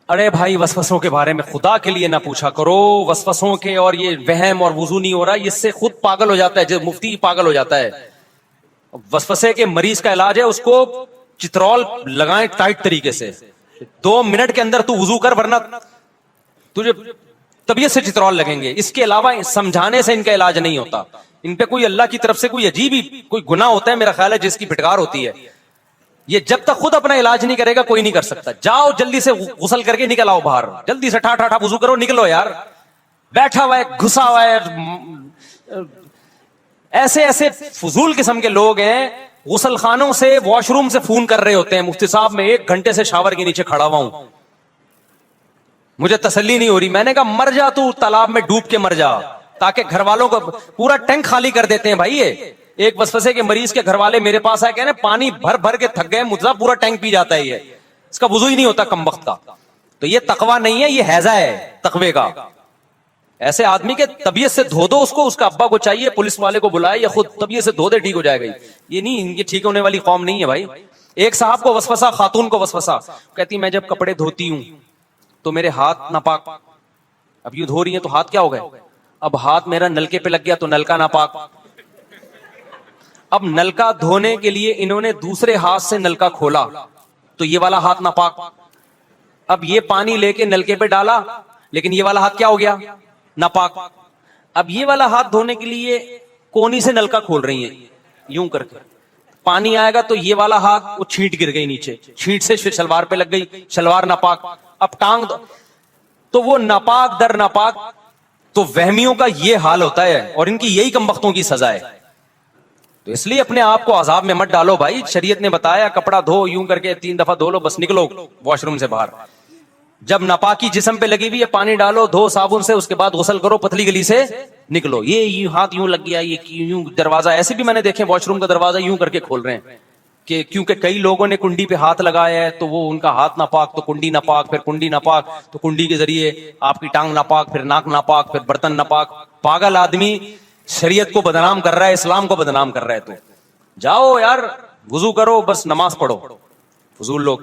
ارے بھائی وسوسوں کے بارے میں خدا کے لیے نہ پوچھا کرو, وسوسوں کے, اور یہ وہم اور وضو نہیں ہو رہا, اس سے خود پاگل ہو جاتا ہے, جو مفتی پاگل ہو جاتا ہے. وسوسے کے مریض کا علاج ہے اس کو چترول لگائیں ٹائٹ طریقے سے, 2 منٹ کے اندر تو وضو کر, ورنہ تجھے طبیعت سے چترول لگیں گے. اس کے علاوہ سمجھانے سے ان کا علاج نہیں ہوتا. ان پہ کوئی اللہ کی طرف سے کوئی عجیب ہی کوئی گناہ ہوتا ہے میرا خیال ہے, جس کی پھٹکار ہوتی ہے. یہ جب تک خود اپنا علاج نہیں کرے گا کوئی نہیں کر سکتا. جاؤ جلدی سے غسل کر کے نکل آؤ باہر, جلدی سے ٹھا وضو کرو, نکلو یار. بیٹھا ہوا ہے, گھسا ہوا ہے, ایسے فضول قسم کے لوگ ہیں. غسل خانوں سے, واش روم سے فون کر رہے ہوتے ہیں, مفتی صاحب میں 1 گھنٹے سے شاور کے نیچے کھڑا ہوا ہوں, مجھے تسلی نہیں ہو رہی. میں نے کہا مر جا تو, تالاب میں ڈوب کے مر جا, تاکہ گھر والوں کو پورا ٹینک خالی کر دیتے ہیں بھائی. ایک وسوسے کے مریض کے گھر والے میرے پاس آئے, کہنے پانی بھر کے تھک گئے, مجھے پورا ٹینک پی جاتا ہے, یہ اس کا وضو ہی نہیں ہوتا کم وقت کا. تو یہ تقوی نہیں ہے, یہ ہیضہ ہے تقوی کا. ایسے آدمی کے طبیعت سے دھو دو اس کو, اس کا ابا کو چاہیے پولیس والے کو بلائے, یا خود طبیعت سے دھو دے, ٹھیک ہو جائے گا. یہ نہیں, یہ ٹھیک ہونے والی قوم نہیں ہے بھائی. ایک صاحب کو وسوسہ, خاتون کو وسوسہ, کہتی میں جب کپڑے دھوتی ہوں تو میرے ہاتھ ناپاک, اب یوں دھو رہی ہیں تو ہاتھ کیا ہو گئے, اب ہاتھ میرا نلکے پہ لگ گیا تو نلکا ناپاک. اب نلکا دھونے کے لیے انہوں نے دوسرے ہاتھ سے نلکا کھولا تو یہ والا ہاتھ ناپاک. اب یہ پانی لے کے نلکے پہ ڈالا لیکن یہ والا ہاتھ کیا ہو گیا؟ ناپاک. اب یہ والا ہاتھ دھونے کے لیے کونی سے نلکا کھول رہی ہیں یوں کر کے, پانی آئے گا تو یہ والا ہاتھ وہ چھینٹ گر گئی نیچے, چھینٹ سے شلوار پہ لگ گئی, شلوار ناپاک. اب ٹانگ تو وہ ناپاک در ناپاک. تو وہمیوں کا یہ حال ہوتا ہے اور ان کی یہی کمبختوں کی سزا ہے. تو اس لیے اپنے آپ کو عذاب میں مت ڈالو بھائی. شریعت نے بتایا کپڑا دھو یوں کر کے 3 دفعہ دھو لو, بس نکلو واش روم سے باہر. جب ناپاکی جسم پہ لگی ہوئی ہے پانی ڈالو, دھو صابن سے, اس کے بعد غسل کرو, پتلی گلی سے نکلو. یہ ہاتھ یوں لگ گیا, یہ یوں دروازہ, ایسے بھی میں نے دیکھے واش روم کا دروازہ یوں کر کے کھول رہے ہیں کہ کیونکہ کئی لوگوں نے کنڈی پہ ہاتھ لگایا ہے تو وہ ان کا ہاتھ ناپاک تو کنڈی ناپاک, پھر کنڈی ناپاک تو کنڈی کے ذریعے آپ کی ٹانگ ناپاک, پھر ناک ناپاک, پھر برتن ناپاک. پاگل آدمی شریعت کو بدنام کر رہا ہے, اسلام کو بدنام کر رہا ہے. تو جاؤ یار وضو کرو, بس نماز پڑھو. فضول لوگ.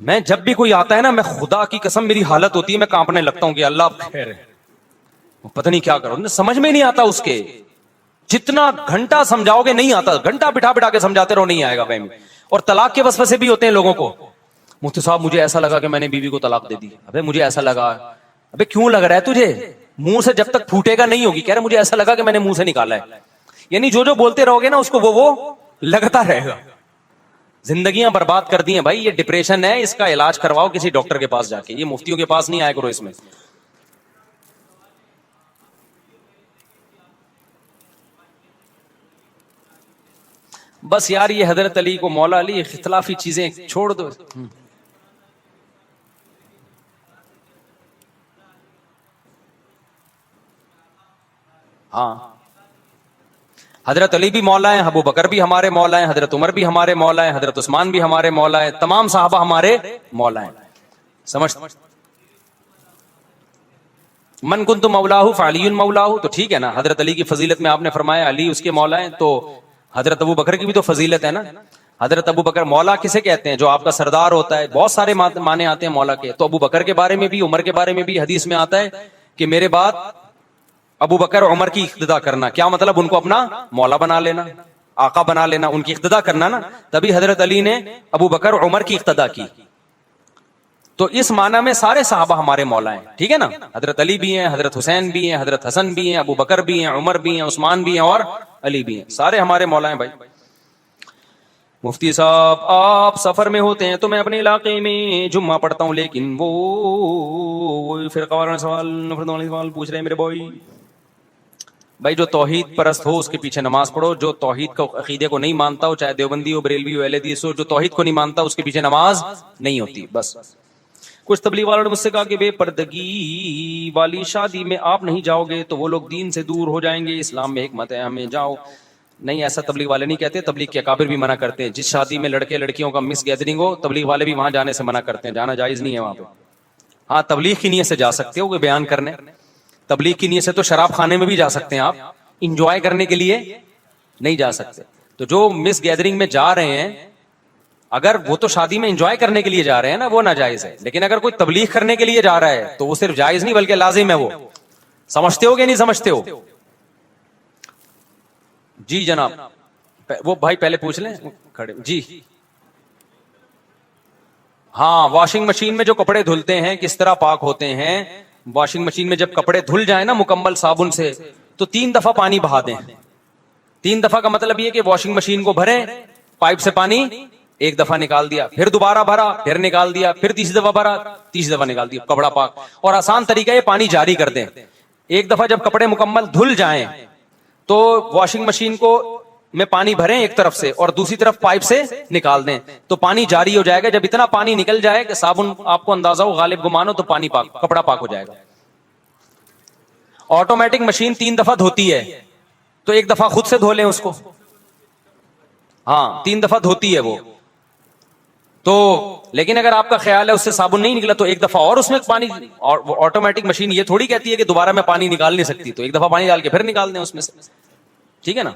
میں جب بھی کوئی آتا ہے نا, میں خدا کی قسم میری حالت ہوتی ہے, میں کانپنے لگتا ہوں کہ اللہ خیر ہے, پتہ نہیں کیا کرو. سمجھ میں نہیں آتا اس کے, جتنا گھنٹہ سمجھاؤ گے نہیں آتا, گھنٹہ بٹھا بٹھا کے سمجھاتے رہو نہیں آئے گا. اور طلاق کے وسوسے بھی ہوتے ہیں لوگوں کو. مفتی صاحب مجھے ایسا لگا کہ میں نے بیوی کو طلاق دے دی. ابے مجھے ایسا لگا. ابے کیوں لگ رہا ہے تجھے؟ منہ سے جب تک پھوٹے گا نہیں ہوگی. کہہ رہے مجھے ایسا لگا کہ میں نے منہ سے نکالا ہے. یعنی جو بولتے رہو گے نا اس کو وہ لگتا رہے گا. زندگیاں برباد کر دی ہیں بھائی. یہ ڈپریشن ہے, اس کا علاج کرواؤ کسی ڈاکٹر کے پاس جا کے. یہ مفتیوں کے پاس نہیں آیا کرو اس میں. بس یار یہ حضرت علی کو مولا علی اختلافی چیزیں چھوڑ دو. ہاں حضرت علی بھی مولا ہیں, ابو بکر بھی ہمارے مولا ہیں, حضرت عمر بھی ہمارے مولا ہیں, حضرت عثمان بھی ہمارے مولا ہیں, تمام صحابہ ہمارے مولا ہیں. سمجھ من کنت مولاہ فعلی مولاہ. تو ٹھیک ہے نا, حضرت علی کی فضیلت میں آپ نے فرمایا علی اس کے مولا ہیں, تو حضرت ابو بکر کی بھی تو فضیلت ہے نا. حضرت ابو بکر مولا کسے کہتے ہیں؟ جو آپ کا سردار ہوتا ہے. بہت سارے معنی آتے ہیں مولا کے. تو ابو بکر کے بارے میں بھی, عمر کے بارے میں بھی حدیث میں آتا ہے کہ میرے بعد ابو بکر عمر کی اقتدا کرنا. کیا مطلب؟ ان کو اپنا مولا بنا لینا, آقا بنا لینا, ان کی اقتدا کرنا نا. تبھی حضرت علی نے ابو بکر عمر کی اقتدا کی. تو اس معنی میں سارے صحابہ ہمارے مولا ہیں. ٹھیک ہے نا, حضرت علی بھی ہیں, حضرت حسین بھی ہیں, حضرت حسن بھی ہیں, ابو بکر بھی ہیں, عمر بھی ہیں, عثمان بھی ہیں اور علی بھی ہیں. سارے ہمارے مولا ہیں بھائی. مفتی صاحب آپ سفر میں ہوتے ہیں تو میں اپنے علاقے میں جمعہ پڑھتا ہوں, لیکن وہ فرقہ وارانہ سوال پوچھ رہے ہیں میرے بھائی جو توحید پرست ہو اس کے پیچھے نماز پڑھو. جو توحید کو عقیدے کو نہیں مانتا ہو, چاہے دیوبندی ہو, بریلوی ہو, اہل حدیث ہو, جو توحید کو نہیں مانتا اس کے پیچھے نماز نہیں ہوتی. بس کچھ تبلیغ والوں نے مجھ سے کہا کہ بے پردگی والی شادی میں آپ نہیں جاؤ گے تو وہ لوگ دین سے دور ہو جائیں گے, اسلام میں حکمت ہے ہمیں جاؤ. نہیں, ایسا تبلیغ والے نہیں کہتے. تبلیغ کے اکابر بھی منع کرتے ہیں. جس شادی میں لڑکے لڑکیوں کا مس گیدرنگ ہو, تبلیغ والے بھی وہاں جانے سے منع کرتے ہیں. جانا جائز نہیں ہے وہاں پہ. ہاں تبلیغ کی نیت سے جا سکتے ہو کوئی بیان کرنے. تبلیغ کی نیت سے تو شراب خانے میں بھی جا سکتے ہیں آپ, انجوائے کرنے کے لیے نہیں جا سکتے. تو جو مس گیدرنگ میں جا رہے ہیں, اگر وہ تو شادی میں انجوائے کرنے کے لیے جا رہے ہیں نا, وہ ناجائز ہے. لیکن اگر کوئی تبلیغ کرنے کے لیے جا رہا ہے تو وہ صرف جائز نہیں بلکہ لازم ہے. وہ سمجھتے ہو کہ نہیں سمجھتے ہو؟ جی جناب, وہ بھائی پہلے پوچھ لیں کھڑے. جی ہاں, واشنگ مشین میں جو کپڑے دھلتے ہیں کس طرح پاک ہوتے ہیں؟ واشنگ مشین میں جب کپڑے دھل جائیں نا مکمل صابن سے, تو 3 دفعہ پانی بہا دیں. 3 دفعہ کا مطلب یہ کہ واشنگ مشین کو بھریں, پائپ سے پانی 1 دفعہ نکال دیا, پھر دوبارہ بھرا, پھر نکال دیا, پھر تیسری دفعہ بھرا, تیسری دفعہ نکال دیا, کپڑا پاک. اور آسان طریقہ یہ پانی جاری کر دیں. 1 دفعہ جب کپڑے مکمل دھل جائیں تو واشنگ مشین کو میں پانی بھریں ایک طرف سے اور دوسری طرف پائپ سے نکال دیں, تو پانی جاری ہو جائے گا. جب اتنا پانی نکل جائے کہ صابن آپ کو اندازہ ہو, غالب گمان ہو, تو پانی پاک, کپڑا پاک ہو جائے گا. آٹومیٹک مشین 3 دفعہ دھوتی ہے تو 1 دفعہ خود سے دھو لیں اس کو. ہاں 3 دفعہ دھوتی ہے وہ تو. لیکن اگر آپ کا خیال ہے اس سے صابن نہیں نکلا تو 1 دفعہ اور اس میں پانی. آٹومیٹک مشین یہ تھوڑی کہتی ہے کہ دوبارہ میں پانی نکال نہیں سکتی, تو 1 دفعہ پانی ڈال کے پھر نکال دیں اس میں سے. ٹھیک ہے نا.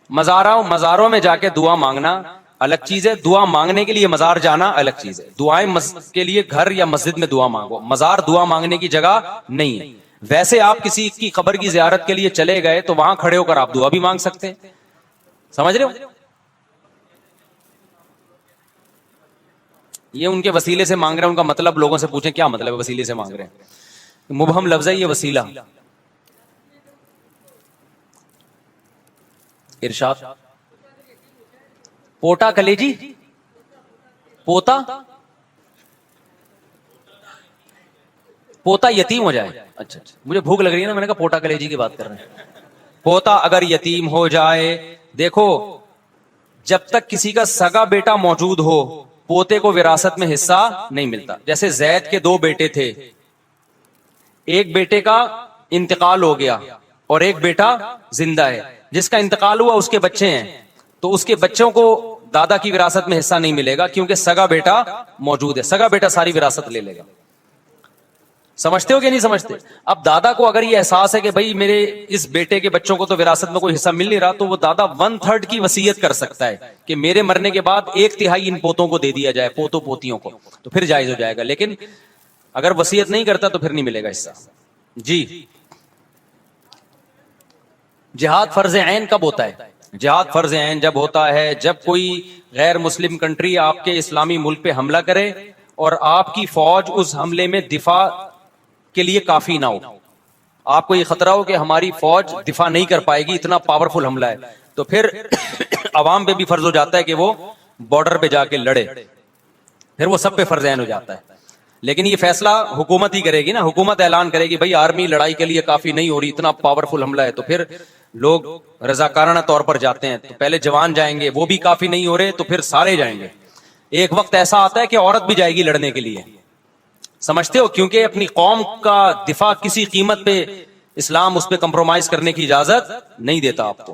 مزاروں میں جا کے دعا مانگنا الگ چیز ہے، دعا مانگنے کے لیے مزار جانا الگ چیز ہے. دعائیں کے لیے گھر یا مسجد میں دعا مانگو، مزار دعا مانگنے کی جگہ نہیں ہے. ویسے آپ کسی کی قبر کی زیارت کے لیے چلے گئے تو وہاں کھڑے ہو کر آپ دعا بھی مانگ سکتے ہیں. سمجھ رہے ہو؟ یہ ان کے وسیلے سے مانگ رہے ہیں، ان کا مطلب لوگوں سے پوچھیں کیا مطلب ہے وسیلے سے مانگ رہے ہیں. مبہم لفظ ہے یہ وسیلہ. ارشاد. پوٹا کلیجی، پوتا پوتا یتیم ہو جائے. اچھا مجھے بھوک لگ رہی ہے نا، میں نے کہا پوٹا کلیجی کی بات کر رہے ہیں. پوتا اگر یتیم ہو جائے، دیکھو جب تک کسی کا سگا بیٹا موجود ہو پوتے کو وراثت میں حصہ نہیں ملتا. جیسے زید کے 2 بیٹے تھے، ایک بیٹے کا انتقال ہو گیا اور ایک بیٹا زندہ ہے. جس کا انتقال ہوا اس کے بچے ہیں، تو اس کے بچوں کو دادا کی وراثت میں حصہ نہیں ملے گا کیونکہ سگا بیٹا موجود ہے. سگا بیٹا ساری وراثت لے لے گا. سمجھتے ہو کہ نہیں سمجھتے؟ اب دادا کو اگر یہ احساس ہے کہ بھائی میرے اس بیٹے کے بچوں کو تو وراثت میں کوئی حصہ مل نہیں رہا، تو وہ دادا 1/3 کی وصیت کر سکتا ہے کہ میرے مرنے کے بعد 1/3 ان پوتوں کو دے دیا جائے، پوتوں پوتیوں کو، تو پھر جائز ہو جائے گا. لیکن اگر وصیت نہیں کرتا تو پھر نہیں ملے گا حصہ. جی. جہاد فرض عین کب ہوتا ہے؟ جہاد فرض عین جب ہوتا ہے جب کوئی غیر مسلم کنٹری آپ کے اسلامی ملک پہ حملہ کرے اور آپ کی فوج اس حملے میں دفاع کے لیے کافی نہ ہو. آپ کو یہ خطرہ ہو کہ ہماری فوج دفاع نہیں کر پائے گی، اتنا پاورفل حملہ ہے، تو پھر عوام پہ بھی فرض ہو جاتا ہے کہ وہ بارڈر پہ جا کے لڑے. پھر وہ سب پہ فرض عین ہو جاتا ہے. لیکن یہ فیصلہ حکومت ہی کرے گی نا. حکومت اعلان کرے گی بھائی آرمی لڑائی کے لیے کافی نہیں ہو رہی، اتنا پاورفل حملہ ہے، تو پھر لوگ رضاکارانہ طور پر جاتے ہیں. تو پہلے جوان جائیں گے، وہ بھی کافی نہیں ہو رہے تو پھر سارے جائیں گے. ایک وقت ایسا آتا ہے کہ عورت بھی جائے گی لڑنے کے لیے. سمجھتے ہو؟ کیونکہ اپنی قوم کا دفاع کسی قیمت پہ اسلام اس پہ کمپرومائز کرنے کی اجازت نہیں دیتا آپ کو.